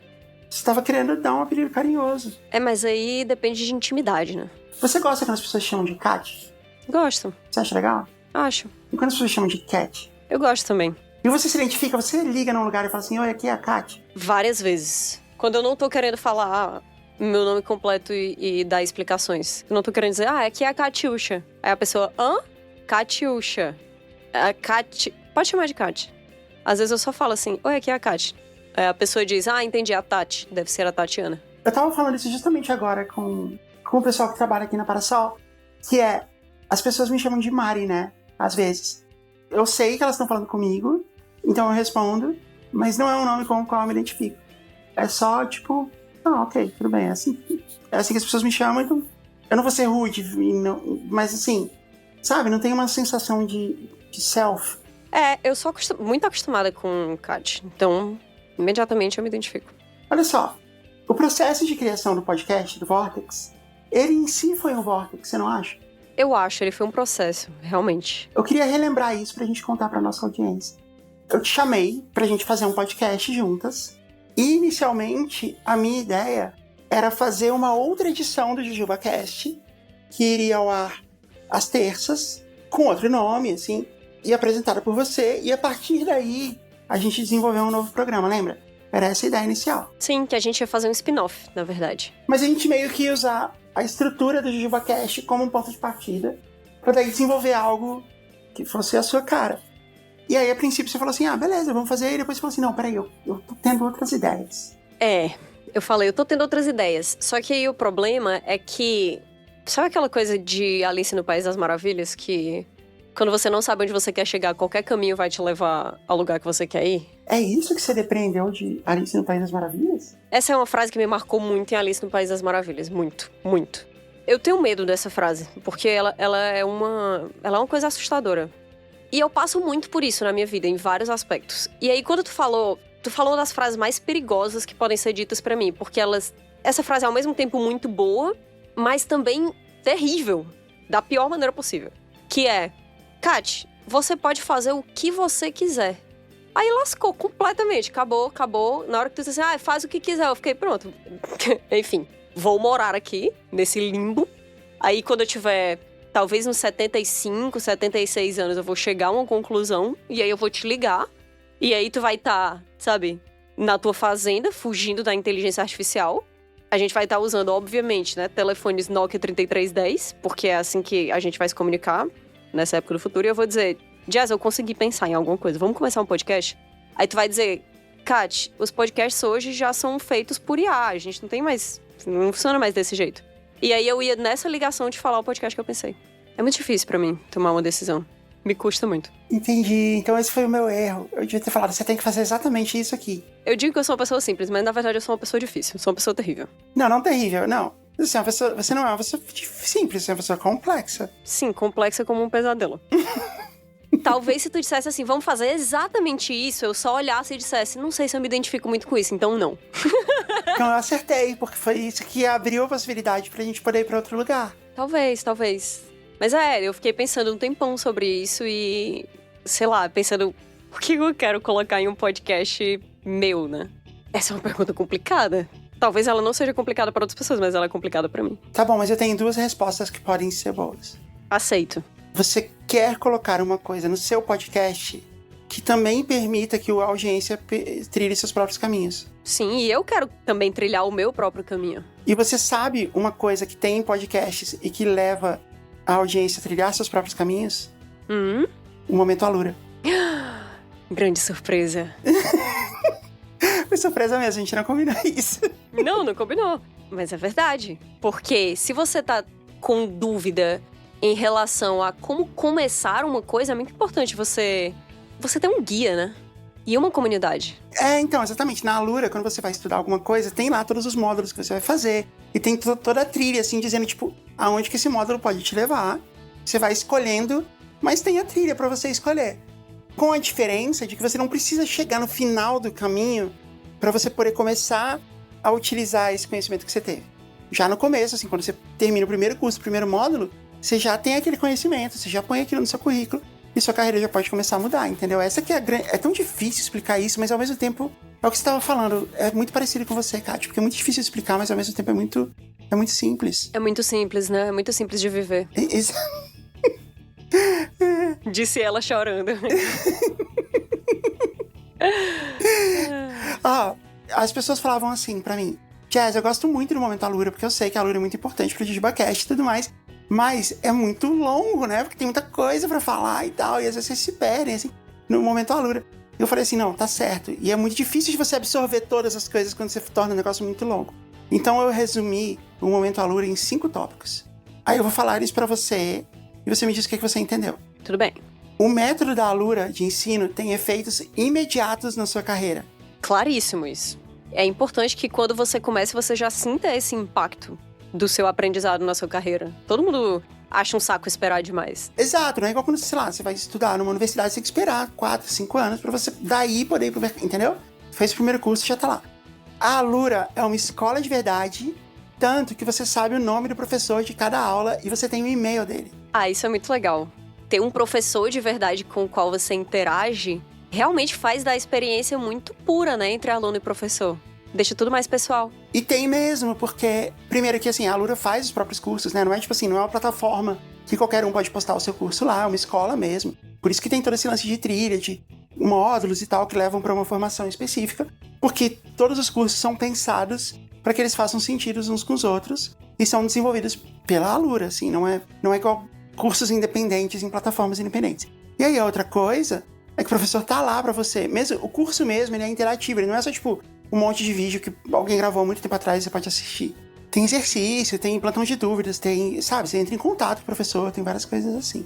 Você tava querendo dar um apelido carinhoso. É, mas aí depende de intimidade, né? Você gosta quando as pessoas chamam de Cat? Gosto. Você acha legal? Acho. E quando as pessoas chamam de Cat? Eu gosto também. E você se identifica, você liga num lugar e fala assim, oi, aqui é a Cat. Várias vezes. Quando eu não tô querendo falar meu nome completo e dar explicações. Eu não tô querendo dizer, aqui é a Catiuxa. Aí a pessoa, hã? Catiuxa. A Cat... Pode chamar de Cat. Às vezes eu só falo assim, oi, aqui é a Cat. Aí a pessoa diz, entendi, a Tati. Deve ser a Tatiana. Eu tava falando isso justamente agora com o pessoal que trabalha aqui na Parasol, que é, as pessoas me chamam de Mari, né? Às vezes. Eu sei que elas estão falando comigo, então eu respondo, mas não é um nome com o qual eu me identifico. É só, tipo, ok, tudo bem, é assim que as pessoas me chamam, então eu não vou ser rude, mas assim, sabe, não tem uma sensação de self. Eu sou muito acostumada com Cat, então imediatamente eu me identifico. Olha só, o processo de criação do podcast, do Vortex, ele em si foi um Vortex, você não acha? Eu acho, ele foi um processo, realmente. Eu queria relembrar isso pra gente contar pra nossa audiência. Eu te chamei pra gente fazer um podcast juntas, e inicialmente a minha ideia era fazer uma outra edição do JujubaCast, que iria ao ar às terças, com outro nome, assim, e apresentada por você, e a partir daí a gente desenvolveu um novo programa, lembra? Era essa a ideia inicial. Sim, que a gente ia fazer um spin-off, na verdade. Mas a gente meio que ia usar a estrutura do JujubaCast como um ponto de partida, pra daí desenvolver algo que fosse a sua cara. E aí, a princípio, você falou assim, beleza, vamos fazer, e depois você falou assim, não, peraí, eu tô tendo outras ideias. Eu falei, eu tô tendo outras ideias. Só que aí o problema é que... Sabe aquela coisa de Alice no País das Maravilhas, que quando você não sabe onde você quer chegar, qualquer caminho vai te levar ao lugar que você quer ir? É isso que você depreendeu de Alice no País das Maravilhas? Essa é uma frase que me marcou muito em Alice no País das Maravilhas. Muito, muito. Eu tenho medo dessa frase, porque ela é uma coisa assustadora. E eu passo muito por isso na minha vida, em vários aspectos. E aí, quando tu falou das frases mais perigosas que podem ser ditas pra mim, porque essa frase é ao mesmo tempo muito boa, mas também terrível, da pior maneira possível. Que é, Kat, você pode fazer o que você quiser. Aí lascou completamente, acabou. Na hora que tu disse assim, faz o que quiser, eu fiquei, pronto. Enfim, vou morar aqui, nesse limbo. Aí quando eu tiver, talvez uns 75, 76 anos, eu vou chegar a uma conclusão, e aí eu vou te ligar. E aí tu vai estar, sabe, na tua fazenda, fugindo da inteligência artificial. A gente vai estar usando, obviamente, né, telefones Nokia 3310, porque é assim que a gente vai se comunicar nessa época do futuro. E eu vou dizer, Jazz, eu consegui pensar em alguma coisa, vamos começar um podcast? Aí tu vai dizer, Kat, os podcasts hoje já são feitos por IA, a gente não funciona mais desse jeito. E aí eu ia nessa ligação de falar o podcast que eu pensei. É muito difícil pra mim tomar uma decisão. Me custa muito. Entendi. Então esse foi o meu erro. Eu devia ter falado, você tem que fazer exatamente isso aqui. Eu digo que eu sou uma pessoa simples, mas na verdade eu sou uma pessoa difícil. Eu sou uma pessoa terrível. Não terrível, não. Você não é uma pessoa simples, você é uma pessoa complexa. Sim, complexa como um pesadelo. Talvez se tu dissesse assim, vamos fazer exatamente isso, eu só olhasse e dissesse, não sei se eu me identifico muito com isso, então não. Então eu acertei, porque foi isso que abriu a possibilidade pra gente poder ir pra outro lugar. Talvez. Mas eu fiquei pensando um tempão sobre isso e, sei lá, pensando o que eu quero colocar em um podcast meu, né? Essa é uma pergunta complicada. Talvez ela não seja complicada para outras pessoas, mas ela é complicada pra mim. Tá bom, mas eu tenho 2 respostas que podem ser boas. Aceito. Você quer colocar uma coisa no seu podcast que também permita que a audiência trilhe seus próprios caminhos. Sim, e eu quero também trilhar o meu próprio caminho. E você sabe uma coisa que tem em podcasts e que leva a audiência a trilhar seus próprios caminhos? O Momento Alura. Grande surpresa. Foi surpresa mesmo, a gente não combinou isso. Não combinou. Mas é verdade. Porque se você tá com dúvida em relação a como começar uma coisa, é muito importante você ter um guia, né? E uma comunidade. Então, exatamente. Na Alura, quando você vai estudar alguma coisa, tem lá todos os módulos que você vai fazer. E tem toda a trilha, assim, dizendo, tipo, aonde que esse módulo pode te levar. Você vai escolhendo, mas tem a trilha pra você escolher. Com a diferença de que você não precisa chegar no final do caminho pra você poder começar a utilizar esse conhecimento que você teve. Já no começo, assim, quando você termina o primeiro curso, o primeiro módulo, você já tem aquele conhecimento, você já põe aquilo no seu currículo e sua carreira já pode começar a mudar, entendeu? Essa que é a grande... É tão difícil explicar isso, mas ao mesmo tempo, é o que você estava falando, é muito parecido com você, Kátia, porque é muito difícil explicar, mas ao mesmo tempo é muito simples. É muito simples, né? É muito simples de viver. Disse ela chorando. As pessoas falavam assim pra mim, Jazz, eu gosto muito do Momento Alura, porque eu sei que a Alura é muito importante pro JujubaCast e tudo mais, mas é muito longo, né? Porque tem muita coisa pra falar e tal, e às vezes vocês se perdem, assim, no Momento Alura. E eu falei assim, não, tá certo. E é muito difícil de você absorver todas as coisas quando você torna um negócio muito longo. Então eu resumi o Momento Alura em 5 tópicos. Aí eu vou falar isso pra você, e você me diz o que você entendeu. Tudo bem. O método da Alura de ensino tem efeitos imediatos na sua carreira. Claríssimo isso. É importante que quando você comece, você já sinta esse impacto do seu aprendizado na sua carreira. Todo mundo acha um saco esperar demais. Exato, não é igual quando, sei lá, você vai estudar numa universidade, você tem que esperar 4, 5 anos pra você daí poder ir pro mercado, entendeu? Fez o primeiro curso e já tá lá. A Alura é uma escola de verdade, tanto que você sabe o nome do professor de cada aula e você tem o e-mail dele. Isso é muito legal. Ter um professor de verdade com o qual você interage realmente faz da experiência muito pura, né, entre aluno e professor. Deixa tudo mais pessoal. E tem mesmo, porque, primeiro que assim, a Alura faz os próprios cursos, né? Não é tipo assim, não é uma plataforma que qualquer um pode postar o seu curso lá, é uma escola mesmo. Por isso que tem todo esse lance de trilha, de módulos e tal, que levam para uma formação específica, porque todos os cursos são pensados para que eles façam sentido uns com os outros e são desenvolvidos pela Alura, assim, não é igual cursos independentes em plataformas independentes. E aí a outra coisa é que o professor tá lá para você, mesmo o curso mesmo, ele é interativo, ele não é só tipo um monte de vídeo que alguém gravou há muito tempo atrás e você pode assistir. Tem exercício, tem plantão de dúvidas, tem, sabe, você entra em contato com o professor, tem várias coisas assim.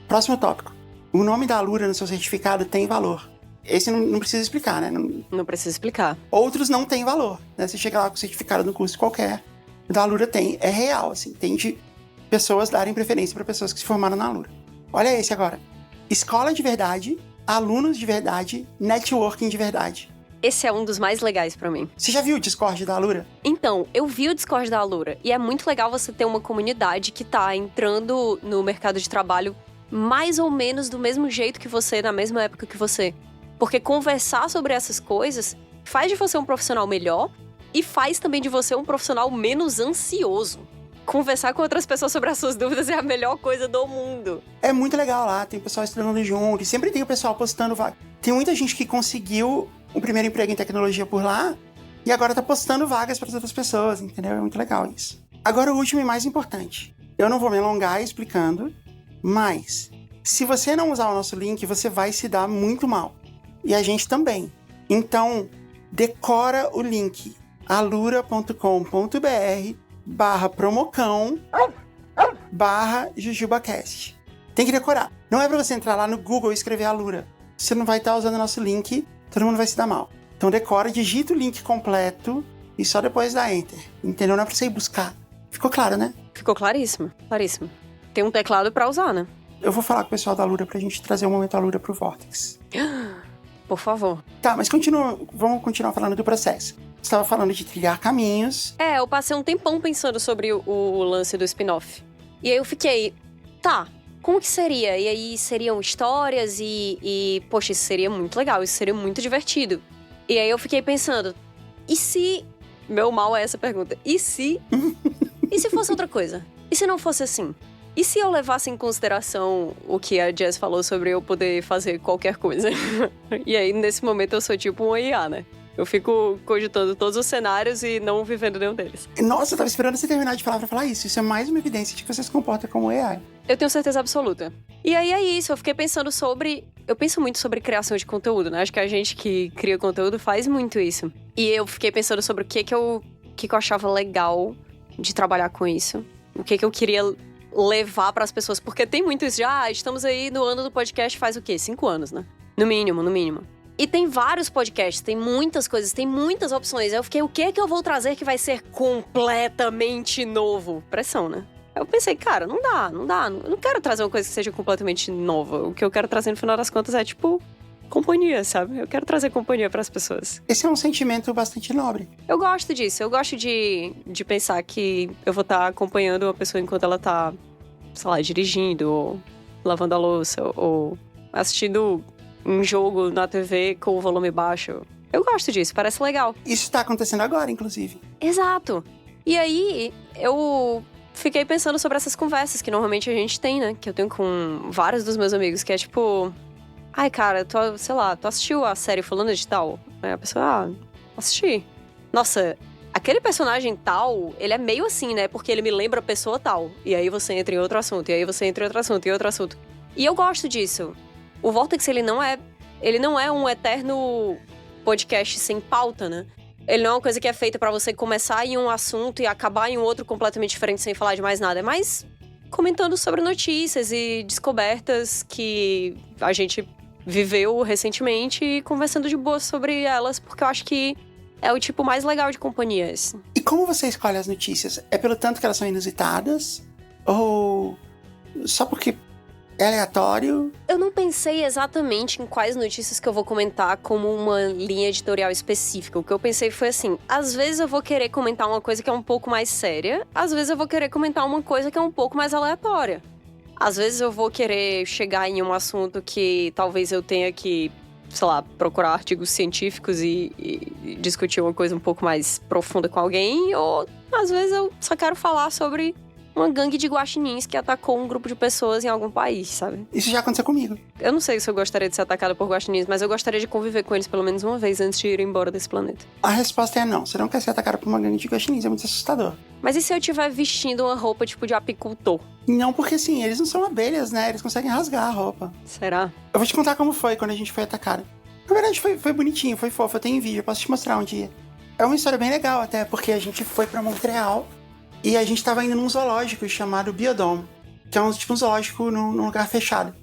Próximo tópico. O nome da Alura no seu certificado tem valor. Esse não precisa explicar, né? Não precisa explicar. Outros não têm valor, né? Você chega lá com o certificado no curso qualquer, o da Alura tem. É real, assim. Tem de pessoas darem preferência para pessoas que se formaram na Alura. Olha esse agora. Escola de verdade, alunos de verdade, networking de verdade. Esse é um dos mais legais pra mim. Você já viu o Discord da Alura? Então, eu vi o Discord da Alura. E é muito legal você ter uma comunidade que tá entrando no mercado de trabalho mais ou menos do mesmo jeito que você, na mesma época que você. Porque conversar sobre essas coisas faz de você um profissional melhor e faz também de você um profissional menos ansioso. Conversar com outras pessoas sobre as suas dúvidas é a melhor coisa do mundo. É muito legal lá, tem o pessoal estudando junto, e sempre tem o pessoal postando vaga. Tem muita gente que conseguiu o primeiro emprego em tecnologia por lá e agora tá postando vagas para outras pessoas, entendeu? É muito legal isso. Agora o último e mais importante. Eu não vou me alongar explicando, mas se você não usar o nosso link, você vai se dar muito mal. E a gente também. Então, decora o link alura.com.br youtube.com/promocão/JujubaCast. Tem que decorar. Não é pra você entrar lá no Google e escrever Alura. Você não vai estar usando o nosso link, todo mundo vai se dar mal. Então decora, digita o link completo e só depois dá Enter. Entendeu? Não é pra você ir buscar. Ficou claro, né? Ficou claríssimo, claríssimo. Tem um teclado pra usar, né? Eu vou falar com o pessoal da Alura pra gente trazer um momento Alura pro Vortex. Por favor. Tá, mas vamos continuar falando do processo. Você estava falando de trilhar caminhos. Eu passei um tempão pensando sobre o lance do spin-off. E aí eu fiquei, tá, como que seria? E aí seriam histórias poxa, isso seria muito legal, isso seria muito divertido. E aí eu fiquei pensando, e se... Meu mal é essa pergunta. E se... E se fosse outra coisa? E se não fosse assim? E se eu levasse em consideração o que a Jess falou sobre eu poder fazer qualquer coisa? E aí, nesse momento, eu sou tipo um IA, né? Eu fico cogitando todos os cenários e não vivendo nenhum deles. Nossa, eu tava esperando você terminar de falar pra falar isso. Isso é mais uma evidência de que você se comporta como AI. Eu tenho certeza absoluta. E aí é isso, eu fiquei pensando sobre... Eu penso muito sobre criação de conteúdo, né? Acho que a gente que cria conteúdo faz muito isso. E eu fiquei pensando sobre o que eu achava legal de trabalhar com isso. O que eu queria levar pras pessoas. Porque tem muito isso de, estamos aí no ano do podcast faz o quê? 5 anos, né? No mínimo. E tem vários podcasts, tem muitas coisas, tem muitas opções. Aí eu fiquei, o que eu vou trazer que vai ser completamente novo? Pressão, né? Eu pensei, cara, não dá. Eu não quero trazer uma coisa que seja completamente nova. O que eu quero trazer, no final das contas, é tipo... companhia, sabe? Eu quero trazer companhia pras pessoas. Esse é um sentimento bastante nobre. Eu gosto disso. Eu gosto de pensar que eu vou estar acompanhando uma pessoa enquanto ela tá, sei lá, dirigindo, ou lavando a louça, ou assistindo um jogo na TV com o volume baixo. Eu gosto disso, parece legal. Isso tá acontecendo agora, inclusive. Exato. E aí, eu fiquei pensando sobre essas conversas que normalmente a gente tem, né? Que eu tenho com vários dos meus amigos, que é tipo... Ai, cara, tu assistiu a série fulana de tal? Aí a pessoa, assisti. Nossa, aquele personagem tal, ele é meio assim, né? Porque ele me lembra a pessoa tal. E aí você entra em outro assunto, e aí você entra em outro assunto, e outro assunto. E eu gosto disso. O Vortex, ele não é um eterno podcast sem pauta, né? Ele não é uma coisa que é feita pra você começar em um assunto e acabar em um outro completamente diferente sem falar de mais nada. É mais comentando sobre notícias e descobertas que a gente viveu recentemente e conversando de boa sobre elas, porque eu acho que é o tipo mais legal de companhia esse. E como você escolhe as notícias? É pelo tanto que elas são inusitadas? Ou só porque é aleatório? Eu não pensei exatamente em quais notícias que eu vou comentar como uma linha editorial específica. O que eu pensei foi assim, às vezes eu vou querer comentar uma coisa que é um pouco mais séria, às vezes eu vou querer comentar uma coisa que é um pouco mais aleatória. Às vezes eu vou querer chegar em um assunto que talvez eu tenha que, sei lá, procurar artigos científicos e discutir uma coisa um pouco mais profunda com alguém, ou às vezes eu só quero falar sobre uma gangue de guaxinins que atacou um grupo de pessoas em algum país, sabe? Isso já aconteceu comigo. Eu não sei se eu gostaria de ser atacada por guaxinins, mas eu gostaria de conviver com eles pelo menos uma vez antes de ir embora desse planeta. A resposta é não. Você não quer ser atacada por uma gangue de guaxinins, é muito assustador. Mas e se eu estiver vestindo uma roupa tipo de apicultor? Não, porque assim, eles não são abelhas, né? Eles conseguem rasgar a roupa. Será? Eu vou te contar como foi quando a gente foi atacado. Na verdade, foi bonitinho, foi fofo. Eu tenho vídeo, eu posso te mostrar um dia. É uma história bem legal até, porque a gente foi pra Montreal e a gente tava indo num zoológico chamado Biodome, que é um zoológico num lugar fechado.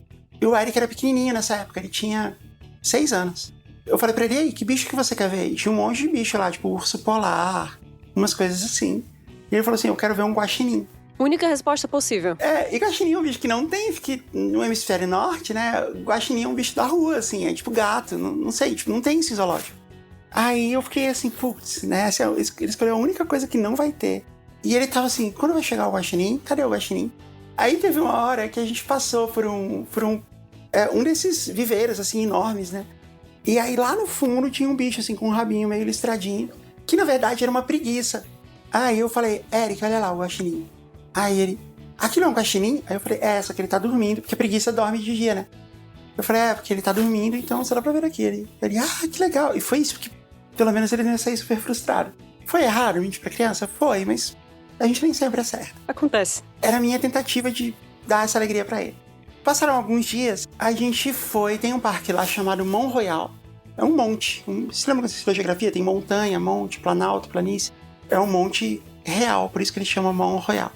E o Eric era pequenininho nessa época, ele tinha 6 anos. Eu falei pra ele, aí, que bicho que você quer ver? E tinha um monte de bicho lá, tipo urso polar, umas coisas assim. E ele falou assim, eu quero ver um guaxinim. Única resposta possível. E guaxinim é um bicho que não tem, fique no hemisfério norte, né? Guaxinim é um bicho da rua, assim, é tipo gato, não sei, tipo, não tem esse zoológico. Aí eu fiquei assim, putz, né? Assim, ele escolheu a única coisa que não vai ter. E ele tava assim, quando vai chegar o guaxinim? Cadê o guaxinim? Aí teve uma hora que a gente passou por um desses viveiros, assim, enormes, né? E aí lá no fundo tinha um bicho, assim, com um rabinho meio listradinho, que na verdade era uma preguiça. Aí eu falei, Eric, olha lá o guaxinim. Aí ele, aquilo é um guaxinim? Aí eu falei, só que ele tá dormindo, porque a preguiça dorme de dia, né? Eu falei, porque ele tá dormindo, então só dá pra ver aqui. Ele, que legal. E foi isso, porque pelo menos ele não ia sair super frustrado. Foi errado mentir pra criança? Foi, mas a gente nem sempre acerta. Acontece. Era a minha tentativa de dar essa alegria pra ele. Passaram alguns dias, a gente tem um parque lá chamado Mont Royal. É um monte. Você lembra quando você estudou geografia? Tem montanha, monte, planalto, planície. É um monte real, por isso que ele chama Mont Royal.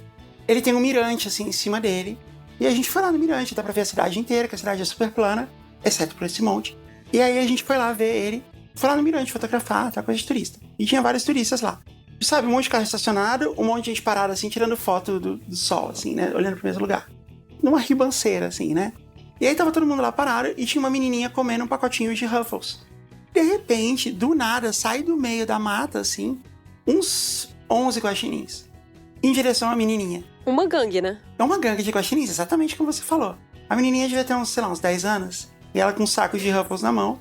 Ele tem um mirante, assim, em cima dele. E a gente foi lá no mirante, dá pra ver a cidade inteira, que a cidade é super plana, exceto por esse monte. E aí a gente foi lá ver ele, foi lá no mirante fotografar, tá, coisa de turista. E tinha vários turistas lá. Sabe, um monte de carro estacionado, um monte de gente parada, assim, tirando foto do sol, assim, né, olhando pro mesmo lugar. Numa ribanceira, assim, né. E aí tava todo mundo lá parado e tinha uma menininha comendo um pacotinho de Ruffles. De repente, do nada, sai do meio da mata, assim, uns 11 guaxinins, em direção à menininha. Uma gangue, né? É uma gangue de guaxinins, exatamente como você falou. A menininha devia ter uns, sei lá, uns 10 anos, e ela com um saco de Ruffles na mão.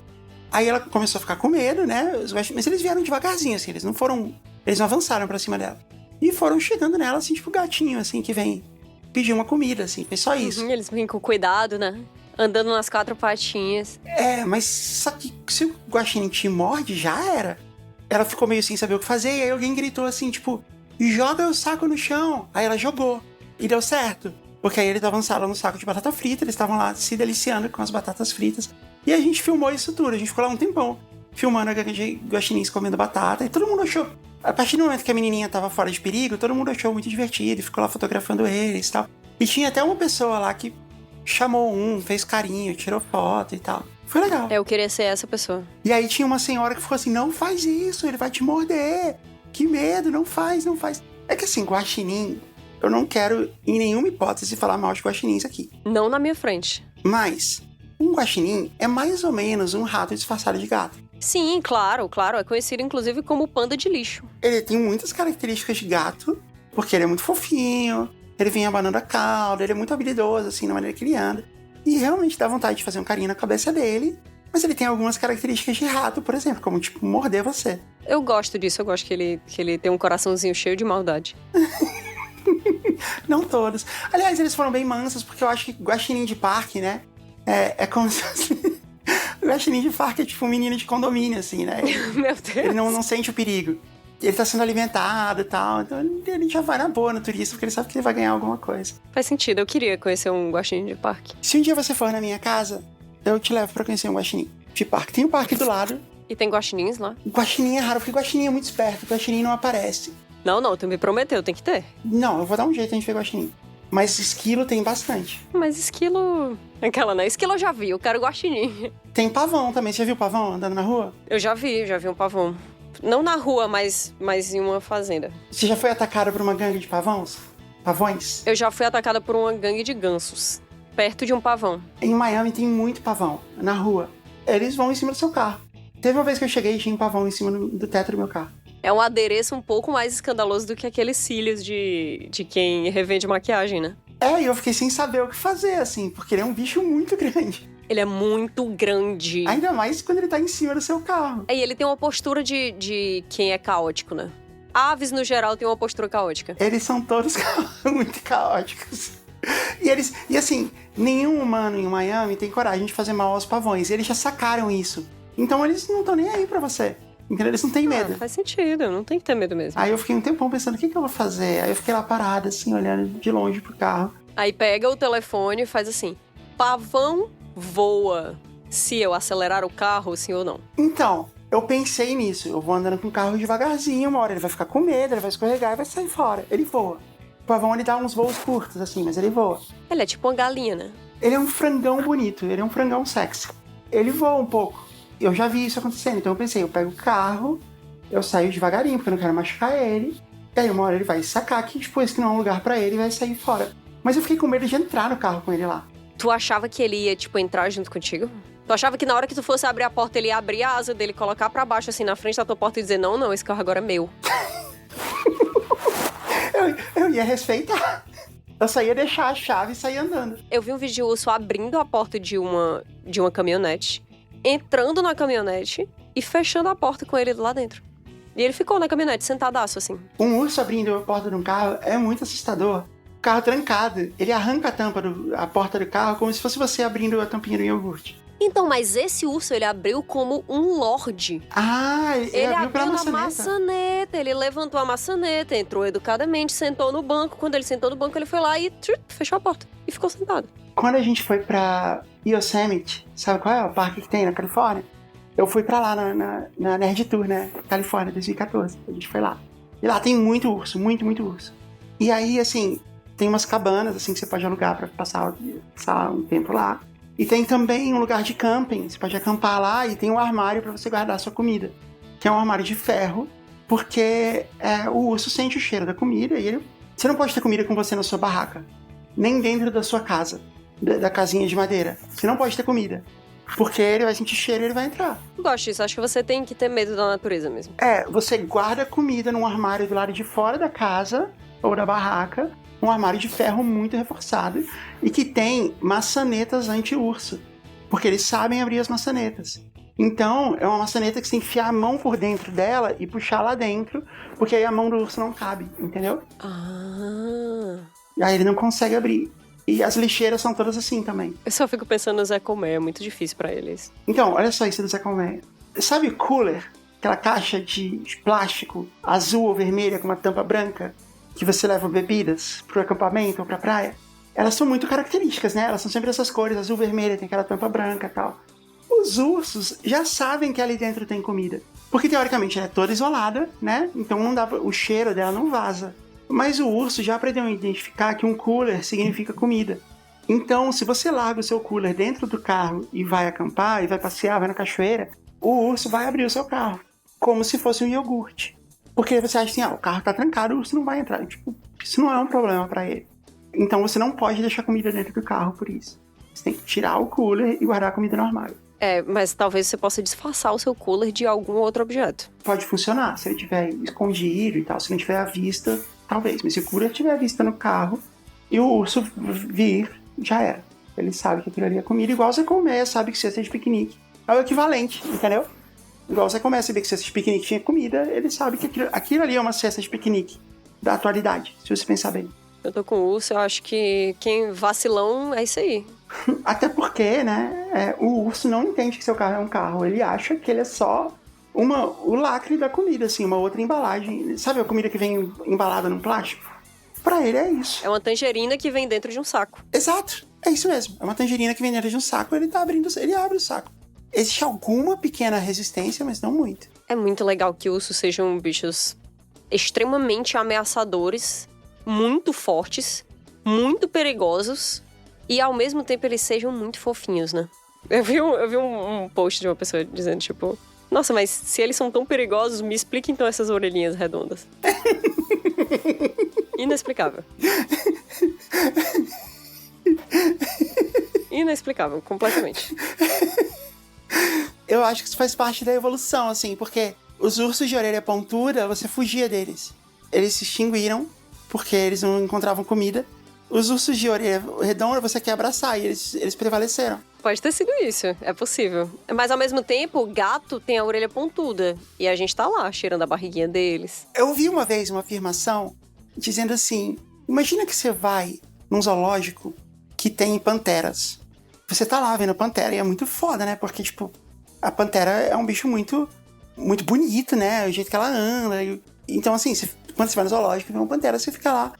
Aí ela começou a ficar com medo, né, mas eles vieram devagarzinho, assim, eles não avançaram pra cima dela. E foram chegando nela, assim, tipo gatinho, assim, que vem pedir uma comida, assim, foi só isso. Eles vêm com cuidado, né? Andando nas 4 patinhas. Mas só que se o guaxinim te morde, já era. Ela ficou meio sem saber o que fazer, e aí alguém gritou assim, tipo, joga o saco no chão. Aí ela jogou, e deu certo. Porque aí eles avançaram no saco de batata frita, eles estavam lá se deliciando com as batatas fritas. E a gente filmou isso tudo, a gente ficou lá um tempão, filmando a gangue de guaxinins comendo batata, e todo mundo achou... A partir do momento que a menininha tava fora de perigo, todo mundo achou muito divertido, e ficou lá fotografando eles e tal. E tinha até uma pessoa lá que chamou fez carinho, tirou foto e tal. Foi legal. Eu queria ser essa pessoa. E aí tinha uma senhora que ficou assim, não faz isso, ele vai te morder. Que medo, não faz. É que assim, guaxinim, eu não quero em nenhuma hipótese falar mal de guaxinins aqui. Não na minha frente. Mas um guaxinim é mais ou menos um rato disfarçado de gato. Sim, claro. É conhecido inclusive como panda de lixo. Ele tem muitas características de gato, porque ele é muito fofinho, ele vem abanando a cauda, ele é muito habilidoso, assim, na maneira que ele anda. E realmente dá vontade de fazer um carinho na cabeça dele, mas ele tem algumas características de rato, por exemplo, como, tipo, morder você. Eu gosto disso, eu gosto que ele tem um coraçãozinho cheio de maldade. Não todos. Aliás, eles foram bem mansos, porque eu acho que guaxinim de parque, né, é como se fosse... O guaxinim de parque é tipo um menino de condomínio, assim, né? Meu Deus. Ele não sente o perigo. Ele tá sendo alimentado e tal, então ele já vai na boa no turista, porque ele sabe que ele vai ganhar alguma coisa. Faz sentido, eu queria conhecer um guaxinim de parque. Se um dia você for na minha casa, eu te levo pra conhecer um guaxinim de parque. Tem um parque do lado. E tem guaxinins lá? O guaxinim é raro, porque o guaxinim é muito esperto, o guaxinim não aparece. Não, tu me prometeu, tem que ter. Não, eu vou dar um jeito de a gente ver guaxinim. Mas esquilo tem bastante. Mas esquilo... Aquela, né? Esquilo eu já vi, eu quero guaxinim. Tem pavão também, você já viu pavão andando na rua? Eu já vi um pavão. Não na rua, mas em uma fazenda. Você já foi atacada por uma gangue de pavões? Pavões? Eu já fui atacada por uma gangue de gansos, perto de um pavão. Em Miami tem muito pavão, na rua. Eles vão em cima do seu carro. Teve uma vez que eu cheguei e tinha um pavão em cima do teto do meu carro. É um adereço um pouco mais escandaloso do que aqueles cílios de quem revende maquiagem, né? E eu fiquei sem saber o que fazer, assim, porque ele é um bicho muito grande. Ele é muito grande. Ainda mais quando ele tá em cima do seu carro. E ele tem uma postura de quem é caótico, né? Aves, no geral, têm uma postura caótica. Eles são todos muito caóticos. E assim, nenhum humano em Miami tem coragem de fazer mal aos pavões. Eles já sacaram isso. Então eles não estão nem aí pra você. Entendeu? Eles não têm medo. Faz sentido, não tem que ter medo mesmo. Aí eu fiquei um tempão pensando, o que eu vou fazer? Aí eu fiquei lá parada, assim, olhando de longe pro carro. Aí pega o telefone e faz assim, pavão voa. Se eu acelerar o carro, sim ou não? Então, eu pensei nisso. Eu vou andando com o carro devagarzinho, uma hora ele vai ficar com medo, ele vai escorregar e vai sair fora. Ele voa. O pavão, ele dá uns voos curtos, assim, mas ele voa. Ele é tipo uma galinha, né? Ele é um frangão bonito, ele é um frangão sexy. Ele voa um pouco. Eu já vi isso acontecendo, então eu pensei, eu pego o carro, eu saio devagarinho, porque eu não quero machucar ele. E aí uma hora ele vai sacar que, tipo, esse não é um lugar pra ele e vai sair fora. Mas eu fiquei com medo de entrar no carro com ele lá. Tu achava que ele ia, tipo, entrar junto contigo? Tu achava que na hora que tu fosse abrir a porta, ele ia abrir a asa dele, colocar pra baixo, assim, na frente da tua porta e dizer, não, esse carro agora é meu. eu ia respeitar. Eu só ia deixar a chave e sair andando. Eu vi um vídeo de urso abrindo a porta de uma caminhonete, entrando na caminhonete e fechando a porta com ele lá dentro. E ele ficou na caminhonete, sentadaço, assim. Um urso abrindo a porta de um carro é muito assustador. O carro trancado, ele arranca a porta do carro como se fosse você abrindo a tampinha do iogurte. Então, mas esse urso, ele abriu como um lorde. Ah, ele abriu na maçaneta. Ele levantou a maçaneta, entrou educadamente, sentou no banco. Quando ele sentou no banco, ele foi lá e fechou a porta. E ficou sentado. Quando a gente foi pra Yosemite, sabe qual é o parque que tem na Califórnia? Eu fui pra lá na Nerd Tour, né? Califórnia, 2014. A gente foi lá. E lá tem muito urso, muito, muito urso. E aí, assim, tem umas cabanas, assim, que você pode alugar pra passar um tempo lá. E tem também um lugar de camping, você pode acampar lá e tem um armário pra você guardar a sua comida. Que é um armário de ferro, porque o urso sente o cheiro da comida e você não pode ter comida com você na sua barraca. Nem dentro da sua casa, da casinha de madeira. Você não pode ter comida. Porque ele vai sentir cheiro e ele vai entrar. Eu gosto disso, acho que você tem que ter medo da natureza mesmo. Você guarda comida num armário do lado de fora da casa ou da barraca, um armário de ferro muito reforçado e que tem maçanetas anti-urso, porque eles sabem abrir as maçanetas. Então, é uma maçaneta que você tem que enfiar a mão por dentro dela e puxar lá dentro, porque aí a mão do urso não cabe, entendeu? E aí ele não consegue abrir. E as lixeiras são todas assim também. Eu só fico pensando no Zé Colmeia, é muito difícil pra eles. Então, olha só isso do Zé Colmeia. Sabe o cooler? Aquela caixa de plástico azul ou vermelha com uma tampa branca que você leva bebidas pro acampamento ou pra praia? Elas são muito características, né? Elas são sempre essas cores, azul, vermelha, tem aquela tampa branca e tal. Os ursos já sabem que ali dentro tem comida. Porque, teoricamente, ela é toda isolada, né? Então o cheiro dela não vaza. Mas o urso já aprendeu a identificar que um cooler significa comida. Então, se você larga o seu cooler dentro do carro e vai acampar, e vai passear, vai na cachoeira, o urso vai abrir o seu carro, como se fosse um iogurte. Porque você acha assim, o carro tá trancado, o urso não vai entrar. Tipo, isso não é um problema pra ele. Então você não pode deixar comida dentro do carro por isso. Você tem que tirar o cooler e guardar a comida no armário. Mas talvez você possa disfarçar o seu cooler de algum outro objeto. Pode funcionar, se ele estiver escondido e tal, se não tiver à vista, talvez. Mas se o cooler estiver à vista no carro e o urso vir, já era. Ele sabe que aquilo ali é comida, igual você comer, sabe que cesta de piquenique. É o equivalente, entendeu? Igual você começa a saber que cesta de piquenique tinha comida, ele sabe que aquilo ali é uma cesta de piquenique da atualidade, se você pensar bem. Eu tô com o urso, eu acho que quem vacilão é isso aí. Até porque, né, o urso não entende que seu carro é um carro. Ele acha que ele é só o lacre da comida, assim, uma outra embalagem. Sabe a comida que vem embalada num plástico? Pra ele é isso. É uma tangerina que vem dentro de um saco. Exato, é isso mesmo. É uma tangerina que vem dentro de um saco, ele abre o saco. Existe alguma pequena resistência, mas não muito. É muito legal que ursos sejam bichos extremamente ameaçadores, muito fortes, muito perigosos e ao mesmo tempo eles sejam muito fofinhos, né? Eu vi um post de uma pessoa dizendo, tipo, nossa, mas se eles são tão perigosos, me explica então essas orelhinhas redondas. Inexplicável. Inexplicável, completamente. Eu acho que isso faz parte da evolução, assim, porque os ursos de orelha pontuda, você fugia deles. Eles se extinguiram porque eles não encontravam comida. Os ursos de orelha redonda, você quer abraçar e eles prevaleceram. Pode ter sido isso, é possível. Mas ao mesmo tempo, o gato tem a orelha pontuda. E a gente tá lá, cheirando a barriguinha deles. Eu vi uma vez uma afirmação dizendo assim, imagina que você vai num zoológico que tem panteras. Você tá lá vendo pantera e é muito foda, né? Porque, tipo, a pantera é um bicho muito, muito bonito, né? O jeito que ela anda. Então, assim, quando você vai no zoológico e vê uma pantera, você fica lá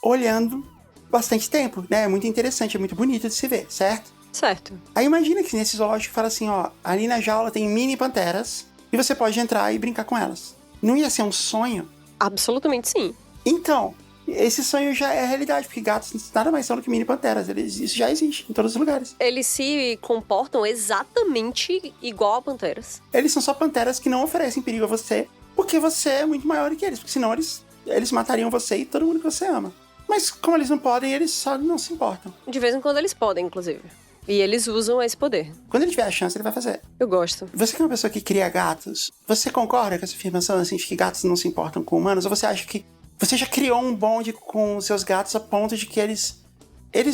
olhando bastante tempo, né? É muito interessante, é muito bonito de se ver, certo? Certo. Aí imagina que nesse zoológico fala assim, ali na jaula tem mini panteras e você pode entrar e brincar com elas. Não ia ser um sonho? Absolutamente sim. Então, esse sonho já é realidade, porque gatos nada mais são do que mini panteras. Isso já existe em todos os lugares. Eles se comportam exatamente igual a panteras. Eles são só panteras que não oferecem perigo a você, porque você é muito maior que eles, porque senão eles matariam você e todo mundo que você ama. Mas como eles não podem, eles só não se importam. De vez em quando eles podem, inclusive. E eles usam esse poder. Quando ele tiver a chance, ele vai fazer. Eu gosto. Você que é uma pessoa que cria gatos, você concorda com essa afirmação assim, de que gatos não se importam com humanos? Ou você acha que você já criou um bonde com os seus gatos a ponto de que eles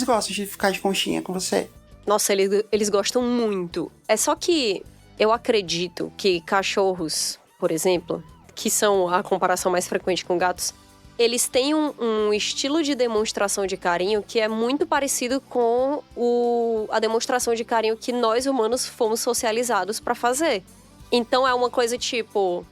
gostam de ficar de conchinha com você? Nossa, eles gostam muito. É só que eu acredito que cachorros, por exemplo, que são a comparação mais frequente com gatos, eles têm um estilo de demonstração de carinho que é muito parecido com a demonstração de carinho que nós humanos fomos socializados pra fazer. Então é uma coisa tipo,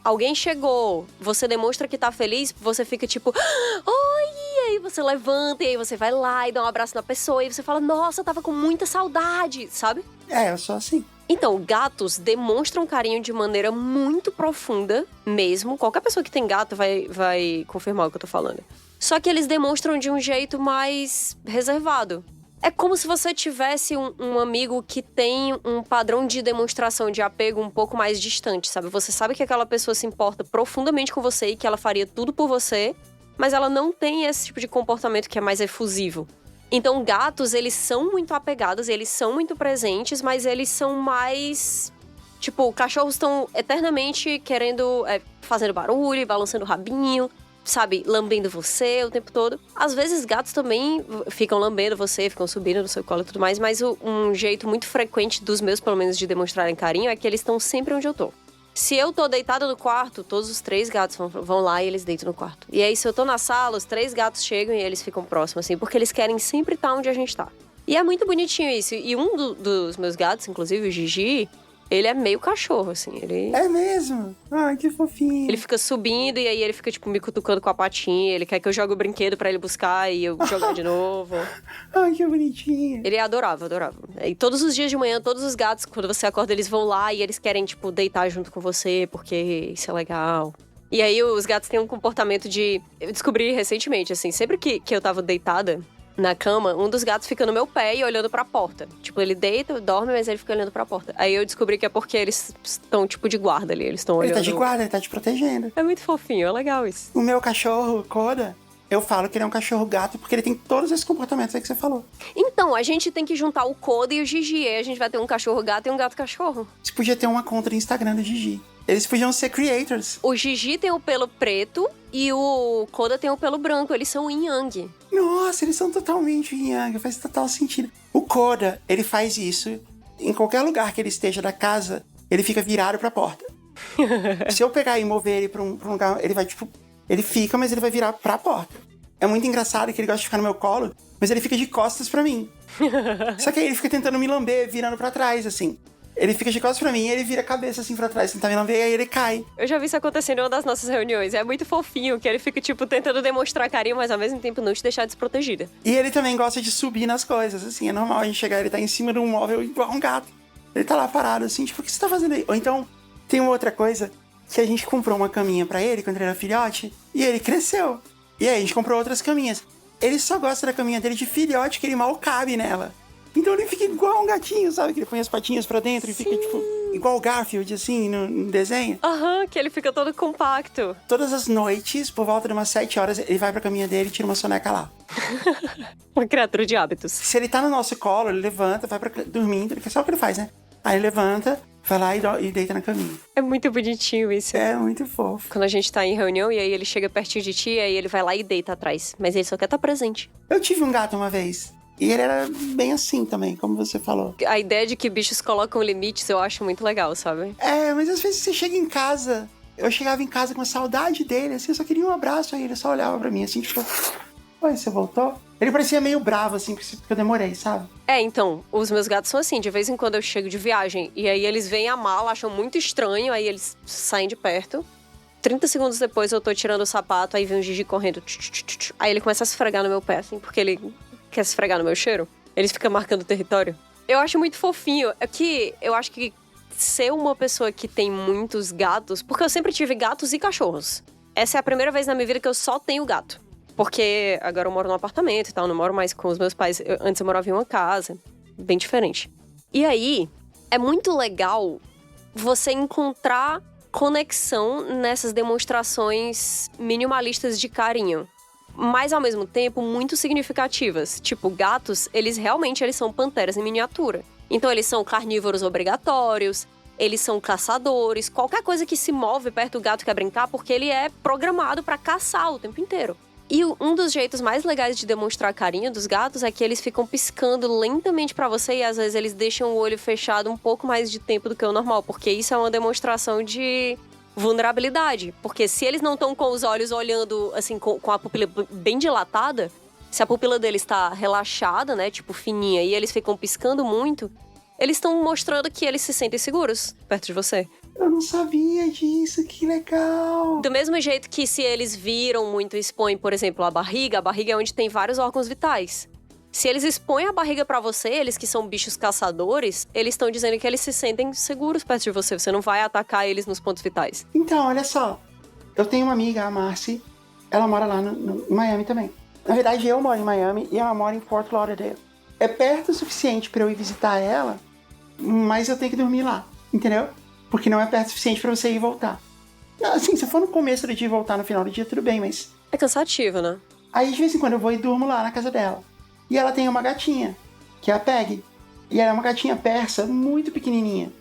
alguém chegou, você demonstra que tá feliz, você fica tipo, oi, e aí você levanta, e aí você vai lá e dá um abraço na pessoa, e você fala, nossa, eu tava com muita saudade, sabe? Eu sou assim. Então, gatos demonstram carinho de maneira muito profunda mesmo. Qualquer pessoa que tem gato vai confirmar o que eu tô falando. Só que eles demonstram de um jeito mais reservado. É como se você tivesse um amigo que tem um padrão de demonstração de apego um pouco mais distante, sabe? Você sabe que aquela pessoa se importa profundamente com você e que ela faria tudo por você, mas ela não tem esse tipo de comportamento que é mais efusivo. Então, gatos, eles são muito apegados, eles são muito presentes, mas eles são mais... Tipo, cachorros estão eternamente querendo... fazendo barulho, balançando o rabinho, sabe? Lambendo você o tempo todo. Às vezes, gatos também ficam lambendo você, ficam subindo no seu colo e tudo mais, mas um jeito muito frequente dos meus, pelo menos, de demonstrarem carinho é que eles estão sempre onde eu tô. Se eu tô deitada no quarto, todos os 3 gatos vão lá e eles deitam no quarto. E aí, se eu tô na sala, os 3 gatos chegam e eles ficam próximos, assim, porque eles querem sempre estar onde a gente tá. E é muito bonitinho isso. E um dos meus gatos, inclusive, o Gigi, ele é meio cachorro, assim. Ele... É mesmo? Ai, que fofinho. Ele fica subindo e aí ele fica, tipo, me cutucando com a patinha. Ele quer que eu jogue o brinquedo pra ele buscar e eu jogar de novo. Ai, que bonitinho. Ele é adorável. E todos os dias de manhã, todos os gatos, quando você acorda, eles vão lá e eles querem, tipo, deitar junto com você, porque isso é legal. E aí os gatos têm um comportamento de... Eu descobri recentemente, assim, sempre que eu tava deitada na cama, um dos gatos fica no meu pé e olhando pra porta. Tipo, ele deita, dorme, mas ele fica olhando pra porta. Aí eu descobri que é porque eles estão, tipo, de guarda ali. Eles estão olhando... Ele tá de guarda, ele tá te protegendo. É muito fofinho, é legal isso. O meu cachorro, Coda, eu falo que ele é um cachorro gato porque ele tem todos esses comportamentos aí que você falou. Então, a gente tem que juntar o Coda e o Gigi. Aí a gente vai ter um cachorro gato e um gato cachorro. Você podia ter uma conta no Instagram do Gigi. Eles podiam ser creators. O Gigi tem o pelo preto e o Coda tem o pelo branco. Eles são yin yang. Nossa, eles são totalmente yin yang. Faz total sentido. O Coda, ele faz isso. Em qualquer lugar que ele esteja da casa, ele fica virado pra porta. Se eu pegar e mover ele pra um lugar, ele vai, tipo... Ele fica, mas ele vai virar pra porta. É muito engraçado que ele gosta de ficar no meu colo, mas ele fica de costas pra mim. Só que aí ele fica tentando me lamber, virando pra trás, assim. Ele fica de costas pra mim e ele vira a cabeça assim pra trás, tentar me lamber, e aí ele cai. Eu já vi isso acontecendo em uma das nossas reuniões. É muito fofinho, que ele fica, tipo, tentando demonstrar carinho, mas ao mesmo tempo não te deixar desprotegida. E ele também gosta de subir nas coisas, assim. É normal a gente chegar, ele tá em cima de um móvel igual um gato. Ele tá lá parado, assim, tipo, o que você tá fazendo aí? Ou então, tem uma outra coisa, que a gente comprou uma caminha pra ele quando ele era filhote, e ele cresceu. E aí a gente comprou outras caminhas. Ele só gosta da caminha dele de filhote, que ele mal cabe nela. Então ele fica igual um gatinho, sabe? Que ele põe as patinhas pra dentro. Sim. E fica, tipo, igual o Garfield, assim, no desenho. Aham, que ele fica todo compacto. Todas as noites, por volta de umas 7 horas, ele vai pra caminha dele e tira uma soneca lá. Uma criatura de hábitos. Se ele tá no nosso colo, ele levanta, vai pra dormindo, ele quer só o que ele faz, né? Aí ele levanta, vai lá e deita na caminha. É muito bonitinho isso. É muito fofo. Quando a gente tá em reunião e aí ele chega pertinho de ti, aí ele vai lá e deita atrás. Mas ele só quer estar presente. Eu tive um gato uma vez. E ele era bem assim também, como você falou. A ideia de que bichos colocam limites eu acho muito legal, sabe? É, mas às vezes você chega em casa... Eu chegava em casa com saudade dele, assim, eu só queria um abraço, aí ele só olhava pra mim, assim, tipo... Oi, você voltou? Ele parecia meio bravo, assim, porque eu demorei, sabe? É, então, os meus gatos são assim, de vez em quando eu chego de viagem, e aí eles veem a mala, acham muito estranho, aí eles saem de perto. 30 segundos depois eu tô tirando o sapato, aí vem o Gigi correndo. Aí ele começa a se esfregar no meu pé, assim, porque ele quer se esfregar no meu cheiro. Ele fica marcando o território. Eu acho muito fofinho. É que eu acho que ser uma pessoa que tem muitos gatos... Porque eu sempre tive gatos e cachorros. Essa é a primeira vez na minha vida que eu só tenho gato. Porque agora eu moro num apartamento e tal, não moro mais com os meus pais. Antes eu morava em uma casa, bem diferente. E aí, é muito legal você encontrar conexão nessas demonstrações minimalistas de carinho. Mas, ao mesmo tempo, muito significativas. Tipo, gatos, eles são panteras em miniatura. Então, eles são carnívoros obrigatórios, eles são caçadores. Qualquer coisa que se move perto do gato quer brincar, porque ele é programado pra caçar o tempo inteiro. E um dos jeitos mais legais de demonstrar carinho dos gatos é que eles ficam piscando lentamente pra você e às vezes eles deixam o olho fechado um pouco mais de tempo do que o normal, porque isso é uma demonstração de vulnerabilidade. Porque se eles não estão com os olhos olhando, assim, com a pupila bem dilatada, se a pupila deles está relaxada, né, tipo fininha, e eles ficam piscando muito, eles estão mostrando que eles se sentem seguros perto de você. Eu não sabia disso, que legal! Do mesmo jeito que se eles viram muito, expõem, por exemplo, a barriga é onde tem vários órgãos vitais. Se eles expõem a barriga pra você, eles que são bichos caçadores, eles estão dizendo que eles se sentem seguros perto de você. Você não vai atacar eles nos pontos vitais. Então, olha só. Eu tenho uma amiga, a Marcy. Ela mora lá em Miami também. Na verdade, eu moro em Miami e ela mora em Fort Lauderdale. É perto o suficiente pra eu ir visitar ela, mas eu tenho que dormir lá, entendeu? Porque não é perto o suficiente pra você ir e voltar. Assim, se for no começo do dia e voltar no final do dia, tudo bem, mas... É cansativo, né? Aí, de vez em quando, eu vou e durmo lá na casa dela. E ela tem uma gatinha, que é a Peg. E ela é uma gatinha persa, muito pequenininha.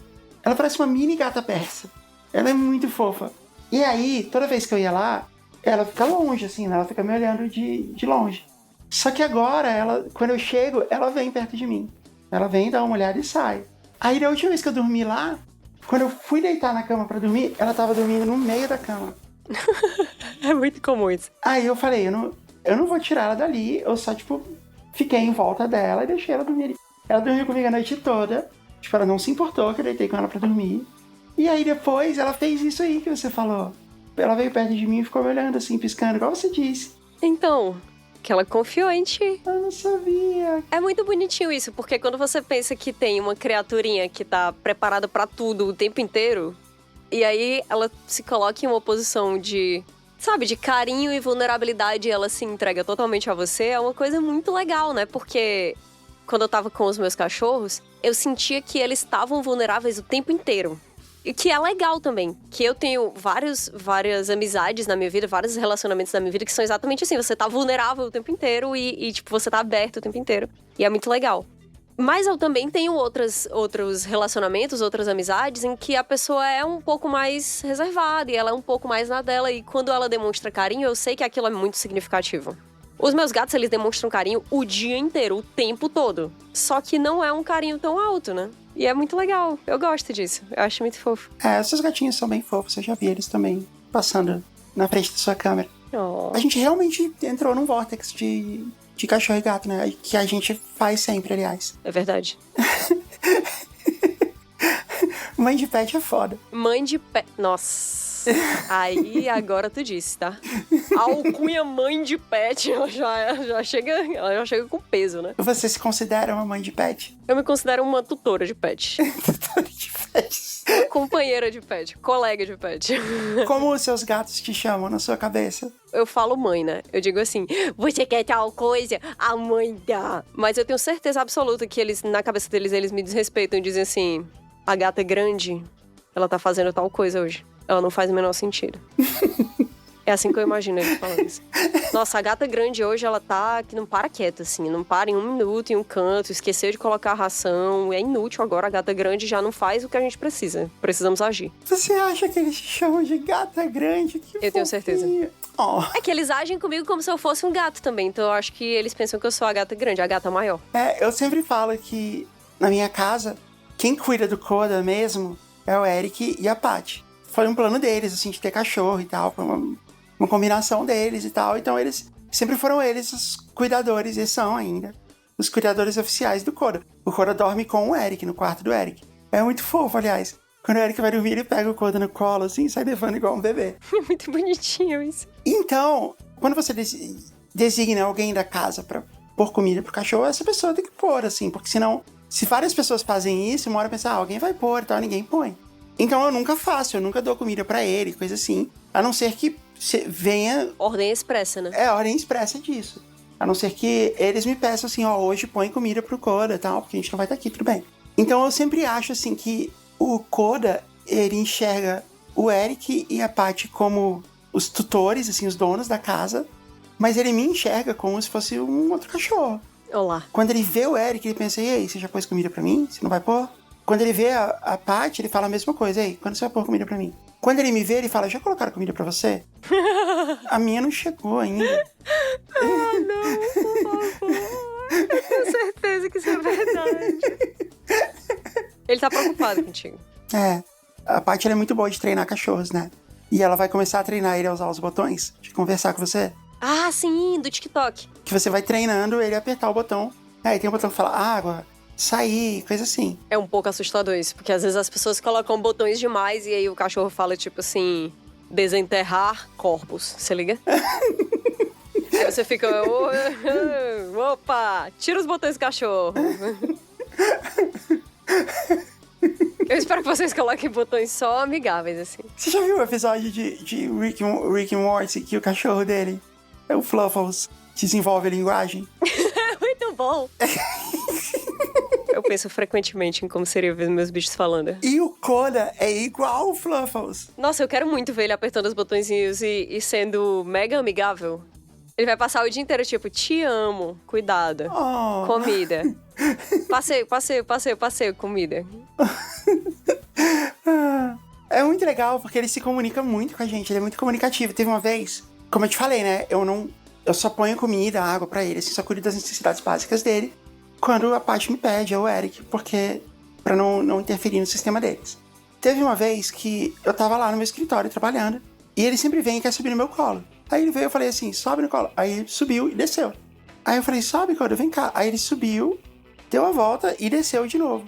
Ela parece uma mini gata persa. Ela é muito fofa. E aí, toda vez que eu ia lá, ela fica longe, assim, né? Ela fica me olhando de longe. Só que agora, quando eu chego, ela vem perto de mim. Ela vem, dá uma olhada e sai. Aí, da última vez que eu dormi lá, quando eu fui deitar na cama pra dormir, ela tava dormindo no meio da cama. É muito comum isso. Aí eu falei, eu não vou tirar ela dali, eu só, tipo, fiquei em volta dela e deixei ela dormir ali. Ela dormiu comigo a noite toda, tipo, ela não se importou que eu deitei com ela pra dormir. E aí depois ela fez isso aí que você falou. Ela veio perto de mim e ficou me olhando assim, piscando, igual você disse. Então, que ela confiou em ti. Eu não sabia. É muito bonitinho isso, porque quando você pensa que tem uma criaturinha que tá preparada pra tudo o tempo inteiro, e aí ela se coloca em uma posição de, sabe, de carinho e vulnerabilidade e ela se entrega totalmente a você, é uma coisa muito legal, né? Porque quando eu tava com os meus cachorros, eu sentia que eles estavam vulneráveis o tempo inteiro. E que é legal também, que eu tenho várias amizades na minha vida, vários relacionamentos na minha vida que são exatamente assim, você tá vulnerável o tempo inteiro e tipo, você tá aberto o tempo inteiro. E é muito legal. Mas eu também tenho outros relacionamentos, outras amizades em que a pessoa é um pouco mais reservada e ela é um pouco mais na dela. E quando ela demonstra carinho, eu sei que aquilo é muito significativo. Os meus gatos, eles demonstram carinho o dia inteiro, o tempo todo. Só que não é um carinho tão alto, né? E é muito legal. Eu gosto disso. Eu acho muito fofo. É, esses gatinhos são bem fofos. Eu já vi eles também passando na frente da sua câmera. Oh. A gente realmente entrou num vórtex de cachorro e gato, né? Que a gente faz sempre, aliás. É verdade. Mãe de pet é foda. Mãe de pet... Nossa. Aí, agora tu disse, tá? A alcunha mãe de pet, ela já chega com peso, né? Você se considera uma mãe de pet? Eu me considero uma tutora de pet. Tutora de pet. Companheira de pet. Colega de pet. Como os seus gatos te chamam na sua cabeça? Eu falo mãe, né? Eu digo assim, você quer tal coisa? A mãe dá. Mas eu tenho certeza absoluta que eles, na cabeça deles, eles me desrespeitam e dizem assim, a gata é grande, ela tá fazendo tal coisa hoje. Ela não faz o menor sentido. É assim que eu imagino ele falando isso. Nossa, a gata grande hoje, ela tá que não para quieta, assim. Não para em um minuto, em um canto, esqueceu de colocar a ração. É inútil agora, a gata grande já não faz o que a gente precisa. Precisamos agir. Você acha que eles te chamam de gata grande? Que eu tenho certeza. Oh. É que eles agem comigo como se eu fosse um gato também. Então eu acho que eles pensam que eu sou a gata grande, a gata maior. É, eu sempre falo que na minha casa, quem cuida do Coda mesmo é o Eric e a Paty. Foi um plano deles, assim, de ter cachorro e tal. Foi uma combinação deles e tal. Então eles sempre foram eles os cuidadores, e são ainda os cuidadores oficiais do Coda. O Coda dorme com o Eric, no quarto do Eric. É muito fofo, aliás. Quando o Eric vai dormir, ele pega o Coda no colo, assim, e sai levando igual um bebê. É muito bonitinho isso. Então, quando você designa alguém da casa pra pôr comida pro cachorro, essa pessoa tem que pôr, assim. Porque senão, se várias pessoas fazem isso, uma hora pensa, alguém vai pôr e tal, ninguém põe. Então eu nunca faço, eu nunca dou comida pra ele, coisa assim. A não ser que venha... Ordem expressa, né? É, ordem expressa disso. A não ser que eles me peçam assim, ó, hoje põe comida pro Coda e tal, porque a gente não vai estar aqui, tudo bem. Então eu sempre acho, assim, que o Coda, ele enxerga o Eric e a Paty como os tutores, assim, os donos da casa, mas ele me enxerga como se fosse um outro cachorro. Olá. Quando ele vê o Eric, ele pensa, e aí, você já pôs comida pra mim? Você não vai pôr? Quando ele vê a Paty, ele fala a mesma coisa. Ei, quando você vai pôr comida pra mim? Quando ele me vê, ele fala, já colocaram comida pra você? A minha não chegou ainda. Ah, não, por favor. Eu tenho certeza que isso é verdade. Ele tá preocupado contigo. É, a Paty ela é muito boa de treinar cachorros, né? E ela vai começar a treinar ele a usar os botões, de conversar com você. Ah, sim, do TikTok. Que você vai treinando ele a apertar o botão. Aí tem um botão que fala água, sair, coisa assim. É um pouco assustador isso, porque às vezes as pessoas colocam botões demais e aí o cachorro fala tipo assim, desenterrar corpos, se liga? Você fica... Opa! Tira os botões do cachorro. Eu espero que vocês coloquem botões só amigáveis, assim. Você já viu o episódio de Rick and Morty que o cachorro dele, o Fluffles, desenvolve a linguagem? Muito bom! Eu penso frequentemente em como seria ver meus bichos falando. E o Coda é igual o Fluffles. Nossa, eu quero muito ver ele apertando os botõezinhos e sendo mega amigável. Ele vai passar o dia inteiro tipo, te amo, cuidado, comida. Passeio, comida. É muito legal porque ele se comunica muito com a gente, ele é muito comunicativo. Teve uma vez, como eu te falei, né, eu só ponho comida, água pra ele, assim, só cuido das necessidades básicas dele. Quando a Paty me pede, é o Eric, porque pra não interferir no sistema deles. Teve uma vez que eu tava lá no meu escritório trabalhando, e ele sempre vem e quer subir no meu colo. Aí ele veio, eu falei assim, sobe no colo. Aí ele subiu e desceu. Aí eu falei, sobe, Coda, vem cá. Aí ele subiu, deu a volta e desceu de novo.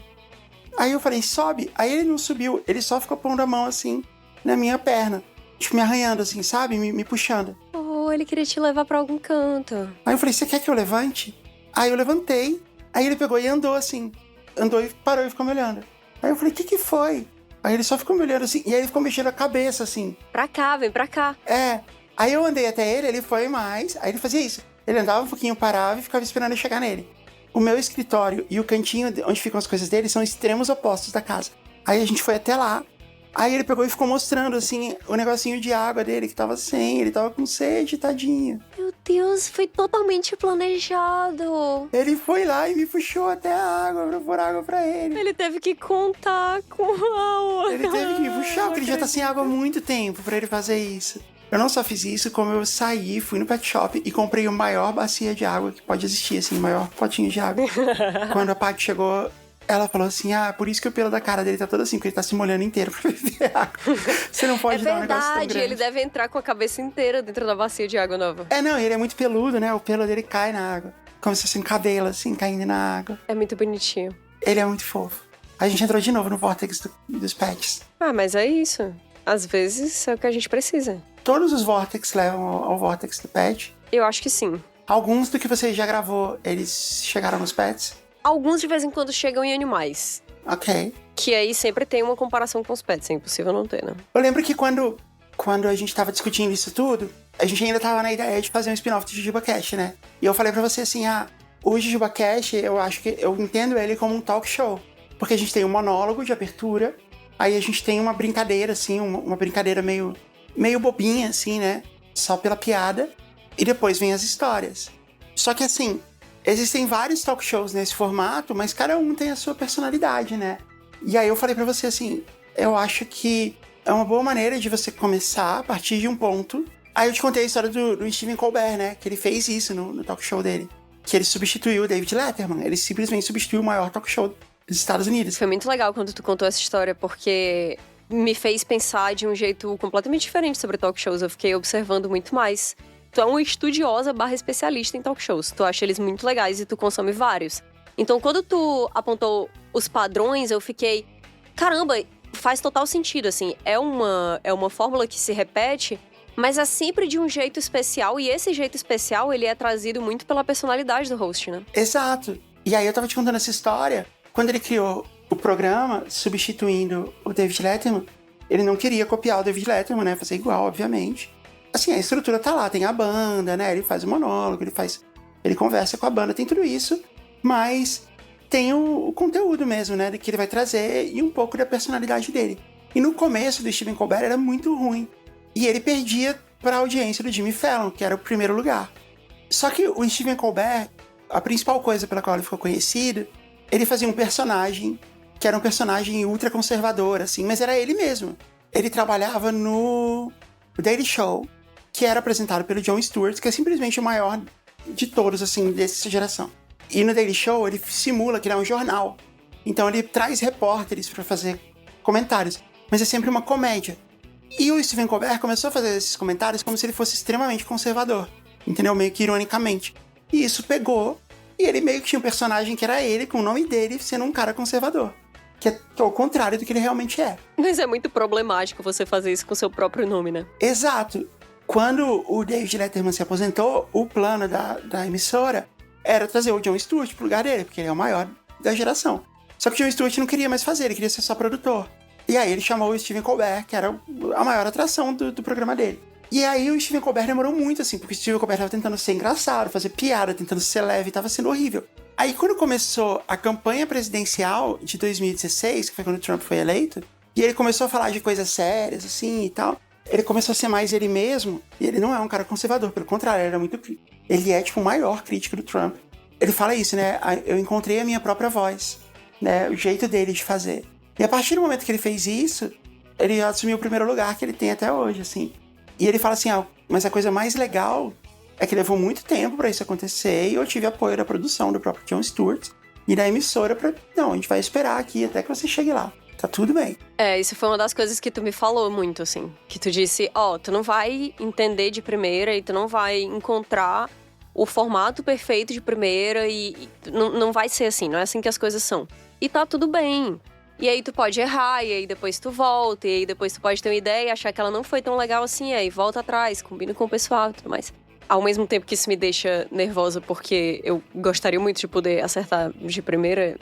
Aí eu falei, sobe. Aí ele não subiu, ele só ficou pondo a mão assim, na minha perna. Tipo, me arranhando assim, sabe? Me puxando. Oh, ele queria te levar pra algum canto. Aí eu falei, você quer que eu levante? Aí eu levantei. Aí ele pegou e andou assim. Andou e parou e ficou me olhando. Aí eu falei, o que foi? Aí ele só ficou me olhando assim. E aí ele ficou mexendo a cabeça assim. Pra cá, vem pra cá. É. Aí eu andei até ele, ele foi mais. Aí ele fazia isso. Ele andava um pouquinho, parava e ficava esperando eu chegar nele. O meu escritório e o cantinho onde ficam as coisas dele são extremos opostos da casa. Aí a gente foi até lá. Aí ele pegou e ficou mostrando, assim, o negocinho de água dele, que tava sem. Ele tava com sede, tadinho. Meu Deus, foi totalmente planejado. Ele foi lá e me puxou até a água pra pôr água pra ele. Ele teve que contar com a outra. Ele teve que me puxar, porque ele já tá sem água há muito tempo pra ele fazer isso. Eu não só fiz isso, como eu saí, fui no pet shop e comprei a maior bacia de água que pode existir, assim, o maior potinho de água. Quando a Paty chegou, ela falou assim, por isso que o pelo da cara dele tá todo assim, porque ele tá se molhando inteiro pra beber água. Você não pode dar um negócio tão grande. Ele deve entrar com a cabeça inteira dentro da bacia de água nova. Não, ele é muito peludo, né? O pelo dele cai na água. Como se fosse um cabelo, assim, caindo na água. É muito bonitinho. Ele é muito fofo. A gente entrou de novo no Vortex dos pets. Mas é isso. Às vezes é o que a gente precisa. Todos os Vortex levam ao Vortex do pet? Eu acho que sim. Alguns do que você já gravou, eles chegaram nos pets? Alguns de vez em quando chegam em animais. Ok. Que aí sempre tem uma comparação com os pets, é impossível não ter, né? Eu lembro que quando a gente tava discutindo isso tudo, a gente ainda tava na ideia de fazer um spin-off do JujubaCast, né? E eu falei pra você assim, o JujubaCast, eu acho que eu entendo ele como um talk show. Porque a gente tem um monólogo de abertura, aí a gente tem uma brincadeira, assim, uma brincadeira meio bobinha, assim, né? Só pela piada. E depois vem as histórias. Só que, assim, existem vários talk shows nesse formato, mas cada um tem a sua personalidade, né? E aí eu falei pra você, assim, eu acho que é uma boa maneira de você começar a partir de um ponto. Aí eu te contei a história do Stephen Colbert, né? Que ele fez isso no talk show dele. Que ele substituiu o David Letterman. Ele simplesmente substituiu o maior talk show dos Estados Unidos. Foi muito legal quando tu contou essa história, porque me fez pensar de um jeito completamente diferente sobre talk shows. Eu fiquei observando muito mais. Tu é uma estudiosa / especialista em talk shows. Tu acha eles muito legais e tu consome vários. Então, quando tu apontou os padrões, eu fiquei... Caramba, faz total sentido, assim. É uma fórmula que se repete, mas é sempre de um jeito especial. E esse jeito especial, ele é trazido muito pela personalidade do host, né? Exato. E aí eu tava te contando essa história. Quando ele criou o programa, substituindo o David Letterman, ele não queria copiar o David Letterman, né? Fazer igual, obviamente. Assim, a estrutura tá lá, tem a banda, né? Ele faz o monólogo, ele conversa com a banda, tem tudo isso. Mas tem o conteúdo mesmo, né? Que ele vai trazer e um pouco da personalidade dele. E no começo do Stephen Colbert era muito ruim. E ele perdia pra audiência do Jimmy Fallon, que era o primeiro lugar. Só que o Stephen Colbert, a principal coisa pela qual ele ficou conhecido, ele fazia um personagem que era um personagem ultra conservador, assim, mas era ele mesmo. Ele trabalhava no Daily Show, que era apresentado pelo Jon Stewart, que é simplesmente o maior de todos, assim, dessa geração. E no Daily Show, ele simula que ele é um jornal. Então ele traz repórteres para fazer comentários, mas é sempre uma comédia. E o Stephen Colbert começou a fazer esses comentários como se ele fosse extremamente conservador, entendeu? Meio que ironicamente. E isso pegou, e ele meio que tinha um personagem que era ele, com o nome dele, sendo um cara conservador. Que é o contrário do que ele realmente é. Mas é muito problemático você fazer isso com seu próprio nome, né? Exato. quando o David Letterman se aposentou, o plano da emissora era trazer o Jon Stewart pro lugar dele, porque ele é o maior da geração. Só que o Jon Stewart não queria mais fazer, ele queria ser só produtor. E aí ele chamou o Stephen Colbert, que era a maior atração do programa dele. E aí o Stephen Colbert demorou muito, assim, porque o Stephen Colbert tava tentando ser engraçado, fazer piada, tentando ser leve, tava sendo horrível. Aí quando começou a campanha presidencial de 2016, que foi quando o Trump foi eleito, e ele começou a falar de coisas sérias, assim, e tal, ele começou a ser mais ele mesmo, e ele não é um cara conservador, pelo contrário, ele era muito crítico. Ele é, tipo, o maior crítico do Trump. Ele fala isso, né? Eu encontrei a minha própria voz, né? O jeito dele de fazer. E a partir do momento que ele fez isso, ele assumiu o primeiro lugar que ele tem até hoje, assim. E ele fala assim, mas a coisa mais legal é que levou muito tempo pra isso acontecer e eu tive apoio da produção do próprio Jon Stewart e da emissora não, a gente vai esperar aqui até que você chegue lá. Tá tudo bem. Isso foi uma das coisas que tu me falou muito, assim. Que tu disse, tu não vai entender de primeira e tu não vai encontrar o formato perfeito de primeira e não vai ser assim, não é assim que as coisas são. E tá tudo bem. E aí tu pode errar, e aí depois tu volta, e aí depois tu pode ter uma ideia e achar que ela não foi tão legal assim, aí volta atrás, combina com o pessoal e tudo mais. Ao mesmo tempo que isso me deixa nervosa, porque eu gostaria muito de poder acertar de primeira,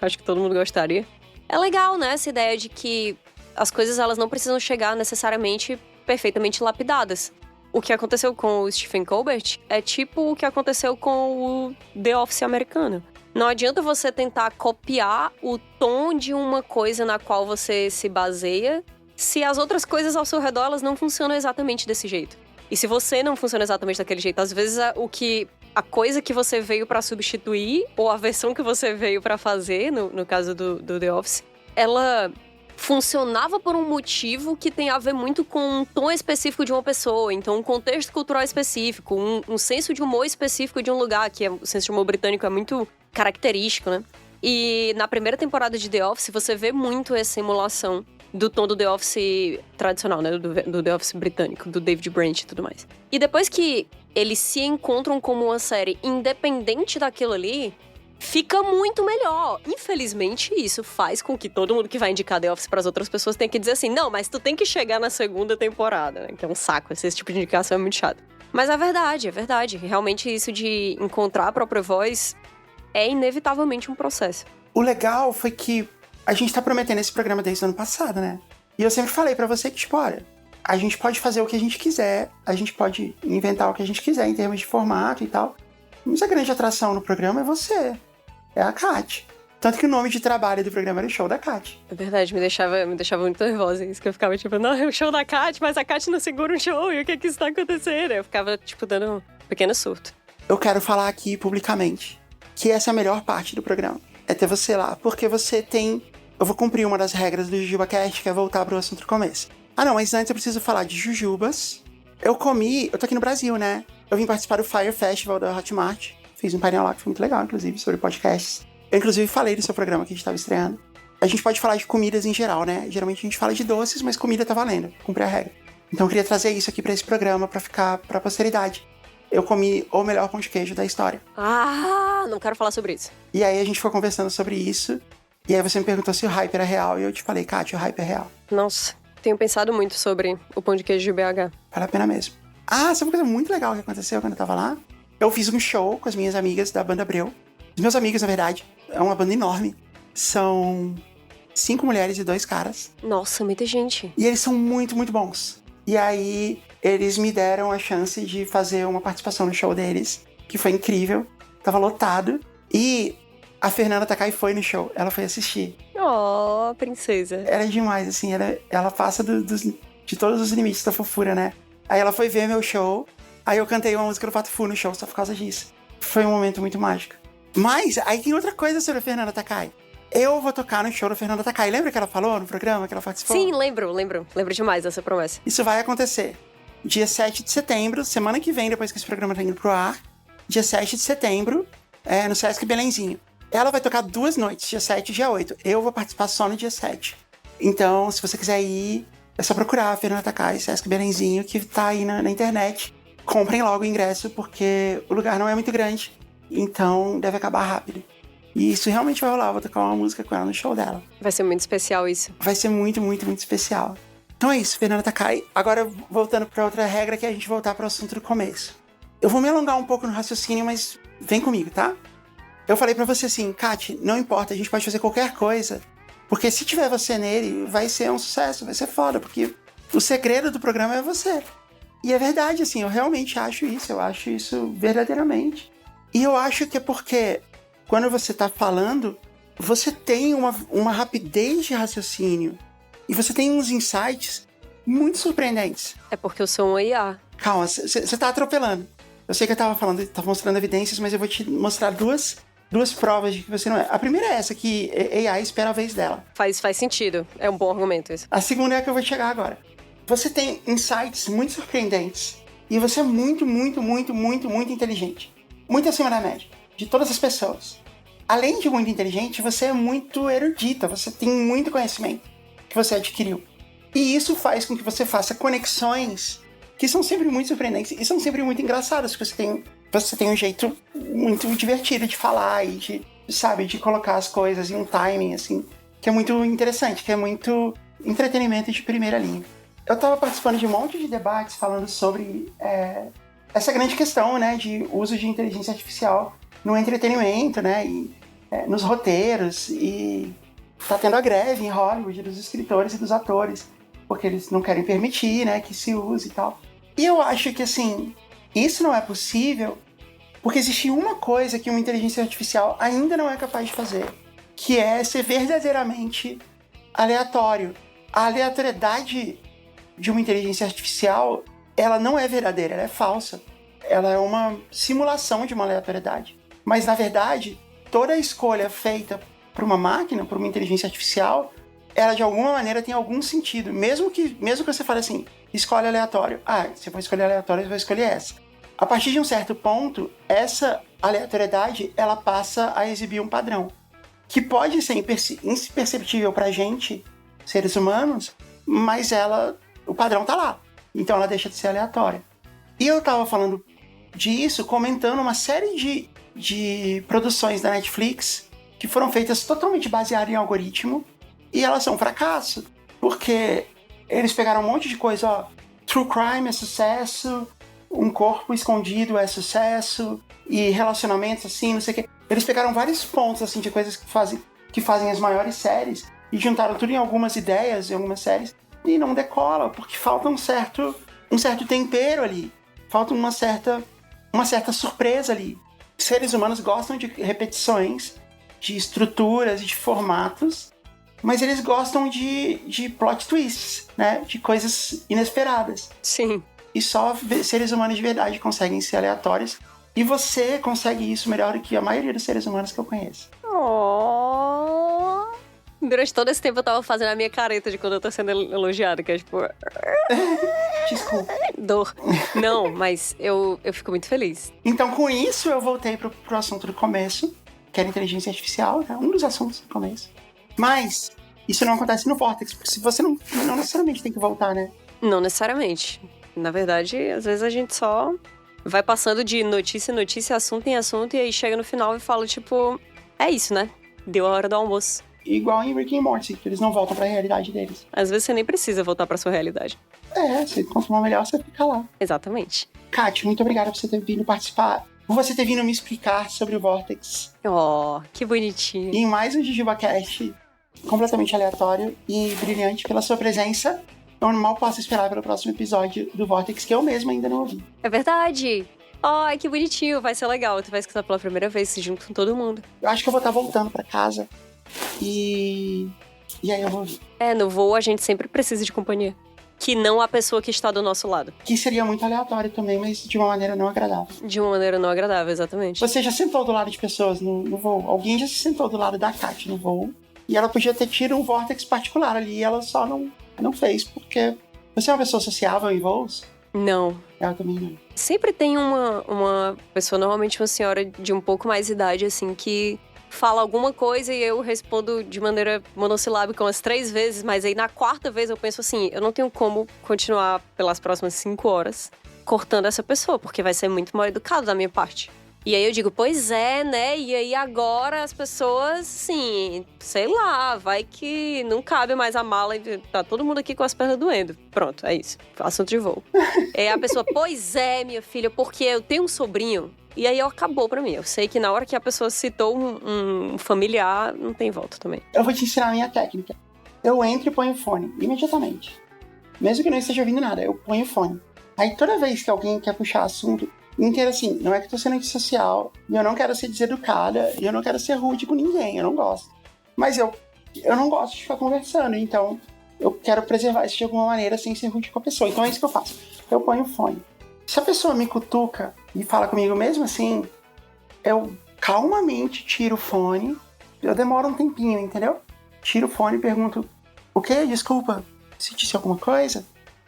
acho que todo mundo gostaria. É legal, né, essa ideia de que as coisas elas não precisam chegar necessariamente perfeitamente lapidadas. O que aconteceu com o Stephen Colbert é tipo o que aconteceu com o The Office americano. Não adianta você tentar copiar o tom de uma coisa na qual você se baseia se as outras coisas ao seu redor elas não funcionam exatamente desse jeito. E se você não funciona exatamente daquele jeito, às vezes a coisa que você veio pra substituir, ou a versão que você veio pra fazer, no caso do The Office, ela funcionava por um motivo que tem a ver muito com um tom específico de uma pessoa. Então, um contexto cultural específico, um senso de humor específico de um lugar, que o senso de humor britânico é muito característico, né? E na primeira temporada de The Office, você vê muito essa emulação do tom do The Office tradicional, né? Do The Office britânico, do David Brent e tudo mais. E depois que eles se encontram como uma série independente daquilo ali, fica muito melhor. Infelizmente, isso faz com que todo mundo que vai indicar The Office pras outras pessoas tenha que dizer assim, não, mas tu tem que chegar na segunda temporada, né? Que é um saco, esse tipo de indicação é muito chato. Mas é verdade. Realmente isso de encontrar a própria voz é inevitavelmente um processo. O legal foi que a gente tá prometendo esse programa desde o ano passado, né? E eu sempre falei pra você que, tipo, olha, a gente pode fazer o que a gente quiser, a gente pode inventar o que a gente quiser em termos de formato e tal. Mas a grande atração no programa é você. É a Kat. Tanto que o nome de trabalho do programa era o Show da Kat. É verdade, me deixava muito nervosa isso, que eu ficava tipo, não, é o show da Kat, mas a Kat não segura um show, e o que que está acontecendo? Eu ficava, tipo, dando um pequeno surto. Eu quero falar aqui publicamente que essa é a melhor parte do programa. É ter você lá, porque você tem... Eu vou cumprir uma das regras do JujubaCast, que é voltar pro assunto do começo. Não, mas antes eu preciso falar de jujubas. Eu tô aqui no Brasil, né? Eu vim participar do Fire Festival da Hotmart. Fiz um painel lá que foi muito legal, inclusive, sobre podcasts. Eu, inclusive, falei do seu programa que a gente tava estreando. A gente pode falar de comidas em geral, né? Geralmente a gente fala de doces, mas comida tá valendo. Cumprir a regra. Então eu queria trazer isso aqui pra esse programa, pra ficar pra posteridade. Eu comi o melhor pão de queijo da história. Não quero falar sobre isso. E aí a gente foi conversando sobre isso. E aí você me perguntou se o hype era real. E eu te falei, Kátia, o hype é real. Nossa, tenho pensado muito sobre o pão de queijo de BH. Vale a pena mesmo. Sabe uma coisa muito legal que aconteceu quando eu tava lá? Eu fiz um show com as minhas amigas da banda Abreu. Os meus amigos, na verdade, é uma banda enorme. São 5 mulheres e 2 caras. Nossa, muita gente. E eles são muito, muito bons. E aí, eles me deram a chance de fazer uma participação no show deles, que foi incrível. Tava lotado. E a Fernanda Takai foi no show. Ela foi assistir. Oh, princesa. Ela é demais, assim. Ela passa de todos os limites da fofura, né? Aí ela foi ver meu show. Aí eu cantei uma música do Pato Fu no show só por causa disso. Foi um momento muito mágico. Mas aí tem outra coisa sobre a Fernanda Takai. Eu vou tocar no show da Fernanda Takai. Lembra que ela falou no programa, que ela participou? Sim, lembro. Lembro demais dessa promessa. Isso vai acontecer. Dia 7 de setembro, semana que vem, depois que esse programa tá indo pro ar. Dia 7 de setembro, no Sesc Belenzinho. Ela vai tocar 2 noites, dia 7 e dia 8. Eu vou participar só no dia 7. Então, se você quiser ir, é só procurar a Fernanda Takai, Sesc Belenzinho, que tá aí na internet. Comprem logo o ingresso, porque o lugar não é muito grande. Então, deve acabar rápido. E isso realmente vai rolar. Eu vou tocar uma música com ela no show dela. Vai ser muito especial isso. Vai ser muito, muito, muito especial. Então é isso, Fernanda Takai. Agora, voltando para outra regra, que é a gente voltar para o assunto do começo. Eu vou me alongar um pouco no raciocínio, mas vem comigo, tá? Eu falei pra você assim, Kat, não importa, a gente pode fazer qualquer coisa, porque se tiver você nele, vai ser um sucesso, vai ser foda, porque o segredo do programa é você. E é verdade, assim, eu realmente acho isso verdadeiramente. E eu acho que é porque, quando você tá falando, você tem uma rapidez de raciocínio, e você tem uns insights muito surpreendentes. É porque eu sou um IA. Calma, você tá atropelando. Eu sei que eu tava mostrando evidências, mas eu vou te mostrar duas provas de que você não é. A primeira é essa, que AI espera a vez dela. Faz sentido. É um bom argumento isso. A segunda é a que eu vou chegar agora. Você tem insights muito surpreendentes. E você é muito, muito, muito, muito, muito inteligente. Muito acima da média. De todas as pessoas. Além de muito inteligente, você é muito erudita. Você tem muito conhecimento que você adquiriu. E isso faz com que você faça conexões que são sempre muito surpreendentes e são sempre muito engraçadas, porque você tem um jeito muito divertido de falar e de colocar as coisas em um timing, assim, que é muito interessante, que é muito entretenimento de primeira linha. Eu tava participando de um monte de debates falando sobre essa grande questão, né, de uso de inteligência artificial no entretenimento, né, e nos roteiros, e tá tendo a greve em Hollywood dos escritores e dos atores, porque eles não querem permitir, né, que se use e tal. E eu acho que, assim, isso não é possível porque existe uma coisa que uma inteligência artificial ainda não é capaz de fazer, que é ser verdadeiramente aleatório. A aleatoriedade de uma inteligência artificial, ela não é verdadeira, ela é falsa. Ela é uma simulação de uma aleatoriedade. Mas, na verdade, toda escolha feita por uma máquina, por uma inteligência artificial, ela de alguma maneira tem algum sentido. Mesmo que você fale assim, escolhe aleatório. Se eu vou escolher aleatório, eu vou escolher essa. A partir de um certo ponto, essa aleatoriedade, ela passa a exibir um padrão. Que pode ser imperceptível pra gente, seres humanos, mas o padrão tá lá. Então ela deixa de ser aleatória. E eu tava falando disso, comentando uma série de produções da Netflix que foram feitas totalmente baseadas em algoritmo, e elas são um fracasso, porque eles pegaram um monte de coisa, ó, true crime é sucesso, um corpo escondido é sucesso, e relacionamentos assim, não sei o quê. Eles pegaram vários pontos, assim, de coisas que fazem as maiores séries, e juntaram tudo em algumas ideias, em algumas séries, e não decola, porque falta um certo tempero ali, falta uma certa surpresa ali. Seres humanos gostam de repetições, de estruturas e de formatos, mas eles gostam de plot twists, né? De coisas inesperadas. Sim. E só seres humanos de verdade conseguem ser aleatórios. E você consegue isso melhor do que a maioria dos seres humanos que eu conheço. Oh. Durante todo esse tempo eu tava fazendo a minha careta de quando eu tô sendo elogiada, que é tipo... Desculpa. Dor. Não, mas eu fico muito feliz. Então, com isso, eu voltei pro assunto do começo, que era inteligência artificial, né? Um dos assuntos do começo. Mas isso não acontece no Vortex, porque se você não necessariamente tem que voltar, né? Não necessariamente. Na verdade, às vezes a gente só vai passando de notícia em notícia, assunto em assunto, e aí chega no final e fala, tipo, é isso, né? Deu a hora do almoço. Igual em Rick and Morty, que eles não voltam pra realidade deles. Às vezes você nem precisa voltar pra sua realidade. Se consumar melhor, você fica lá. Exatamente. Kátia, muito obrigada por você ter vindo participar. Por você ter vindo me explicar sobre o Vortex. Oh, que bonitinho. E em mais um JujubaCast completamente aleatório e brilhante pela sua presença. Eu mal posso esperar pelo próximo episódio do Vortex, que eu mesmo ainda não ouvi. É verdade. Ai, que bonitinho. Vai ser legal. Tu vai escutar pela primeira vez, junto com todo mundo. Eu acho que eu vou estar voltando pra casa. E aí eu vou ouvir. No voo a gente sempre precisa de companhia. Que não a pessoa que está do nosso lado. Que seria muito aleatório também, mas de uma maneira não agradável. De uma maneira não agradável, exatamente. Você já sentou do lado de pessoas no voo? Alguém já se sentou do lado da Kátia no voo? E ela podia ter tido um Vortex particular ali, e ela só não fez, porque você é uma pessoa sociável em voos? Não. Eu também não. Sempre tem uma pessoa, normalmente uma senhora de um pouco mais idade, assim, que fala alguma coisa e eu respondo de maneira monossilábica umas 3 vezes, mas aí na 4ª vez eu penso assim, eu não tenho como continuar pelas próximas 5 horas cortando essa pessoa, porque vai ser muito mal educado da minha parte. E aí eu digo, pois é, né? E aí agora as pessoas, assim, sei lá, vai que não cabe mais a mala e tá todo mundo aqui com as pernas doendo. Pronto, é isso. Assunto de voo. A pessoa, pois é, minha filha, porque eu tenho um sobrinho. E aí acabou pra mim. Eu sei que na hora que a pessoa citou um familiar, não tem volta também. Eu vou te ensinar a minha técnica. Eu entro e ponho o fone, imediatamente. Mesmo que não esteja ouvindo nada, eu ponho o fone. Aí toda vez que alguém quer puxar assunto, inteiro assim, não é que eu tô sendo antissocial, e eu não quero ser deseducada, e eu não quero ser rude com ninguém, eu não gosto. Mas eu não gosto de ficar conversando, então eu quero preservar isso de alguma maneira sem ser rude com a pessoa. Então é isso que eu faço. Eu ponho o fone. Se a pessoa me cutuca e fala comigo mesmo assim, eu calmamente tiro o fone, eu demoro um tempinho, entendeu? Tiro o fone e pergunto, o quê? Desculpa, se disse alguma coisa?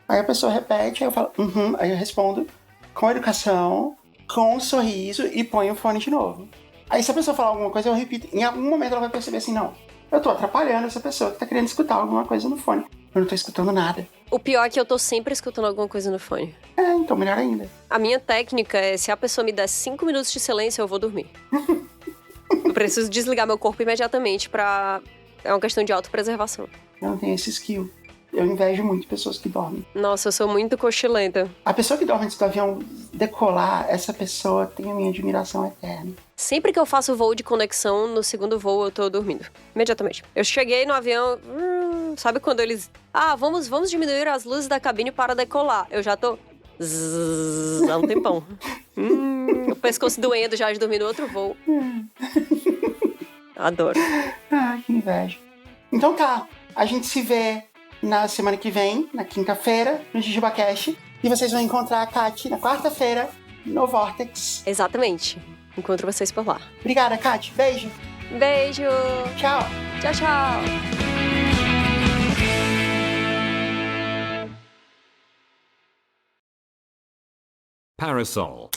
Aí a pessoa repete, aí eu falo, aí eu respondo com educação, com um sorriso e ponho o fone de novo. Aí se a pessoa falar alguma coisa, eu repito. Em algum momento ela vai perceber assim, não, eu tô atrapalhando essa pessoa que tá querendo escutar alguma coisa no fone. Eu não tô escutando nada. O pior é que eu tô sempre escutando alguma coisa no fone. Então melhor ainda. A minha técnica é, se a pessoa me der 5 minutos de silêncio, eu vou dormir. Eu preciso desligar meu corpo imediatamente pra... É uma questão de autopreservação. Eu não tenho esse skill. Eu invejo muito pessoas que dormem. Nossa, eu sou muito cochilenta. A pessoa que dorme antes do avião decolar, essa pessoa tem a minha admiração eterna. Sempre que eu faço voo de conexão, no segundo voo eu tô dormindo. Imediatamente. Eu cheguei no avião... sabe quando eles... vamos diminuir as luzes da cabine para decolar. Eu já tô... há um tempão. O pescoço doendo já de dormir no outro voo. Adoro. Que inveja. Então tá, a gente se vê na semana que vem, na quinta-feira, no JujubaCast. E vocês vão encontrar a Kati na quarta-feira, no Vortex. Exatamente. Encontro vocês por lá. Obrigada, Kati. Beijo. Beijo. Tchau. Tchau, tchau. Parasol.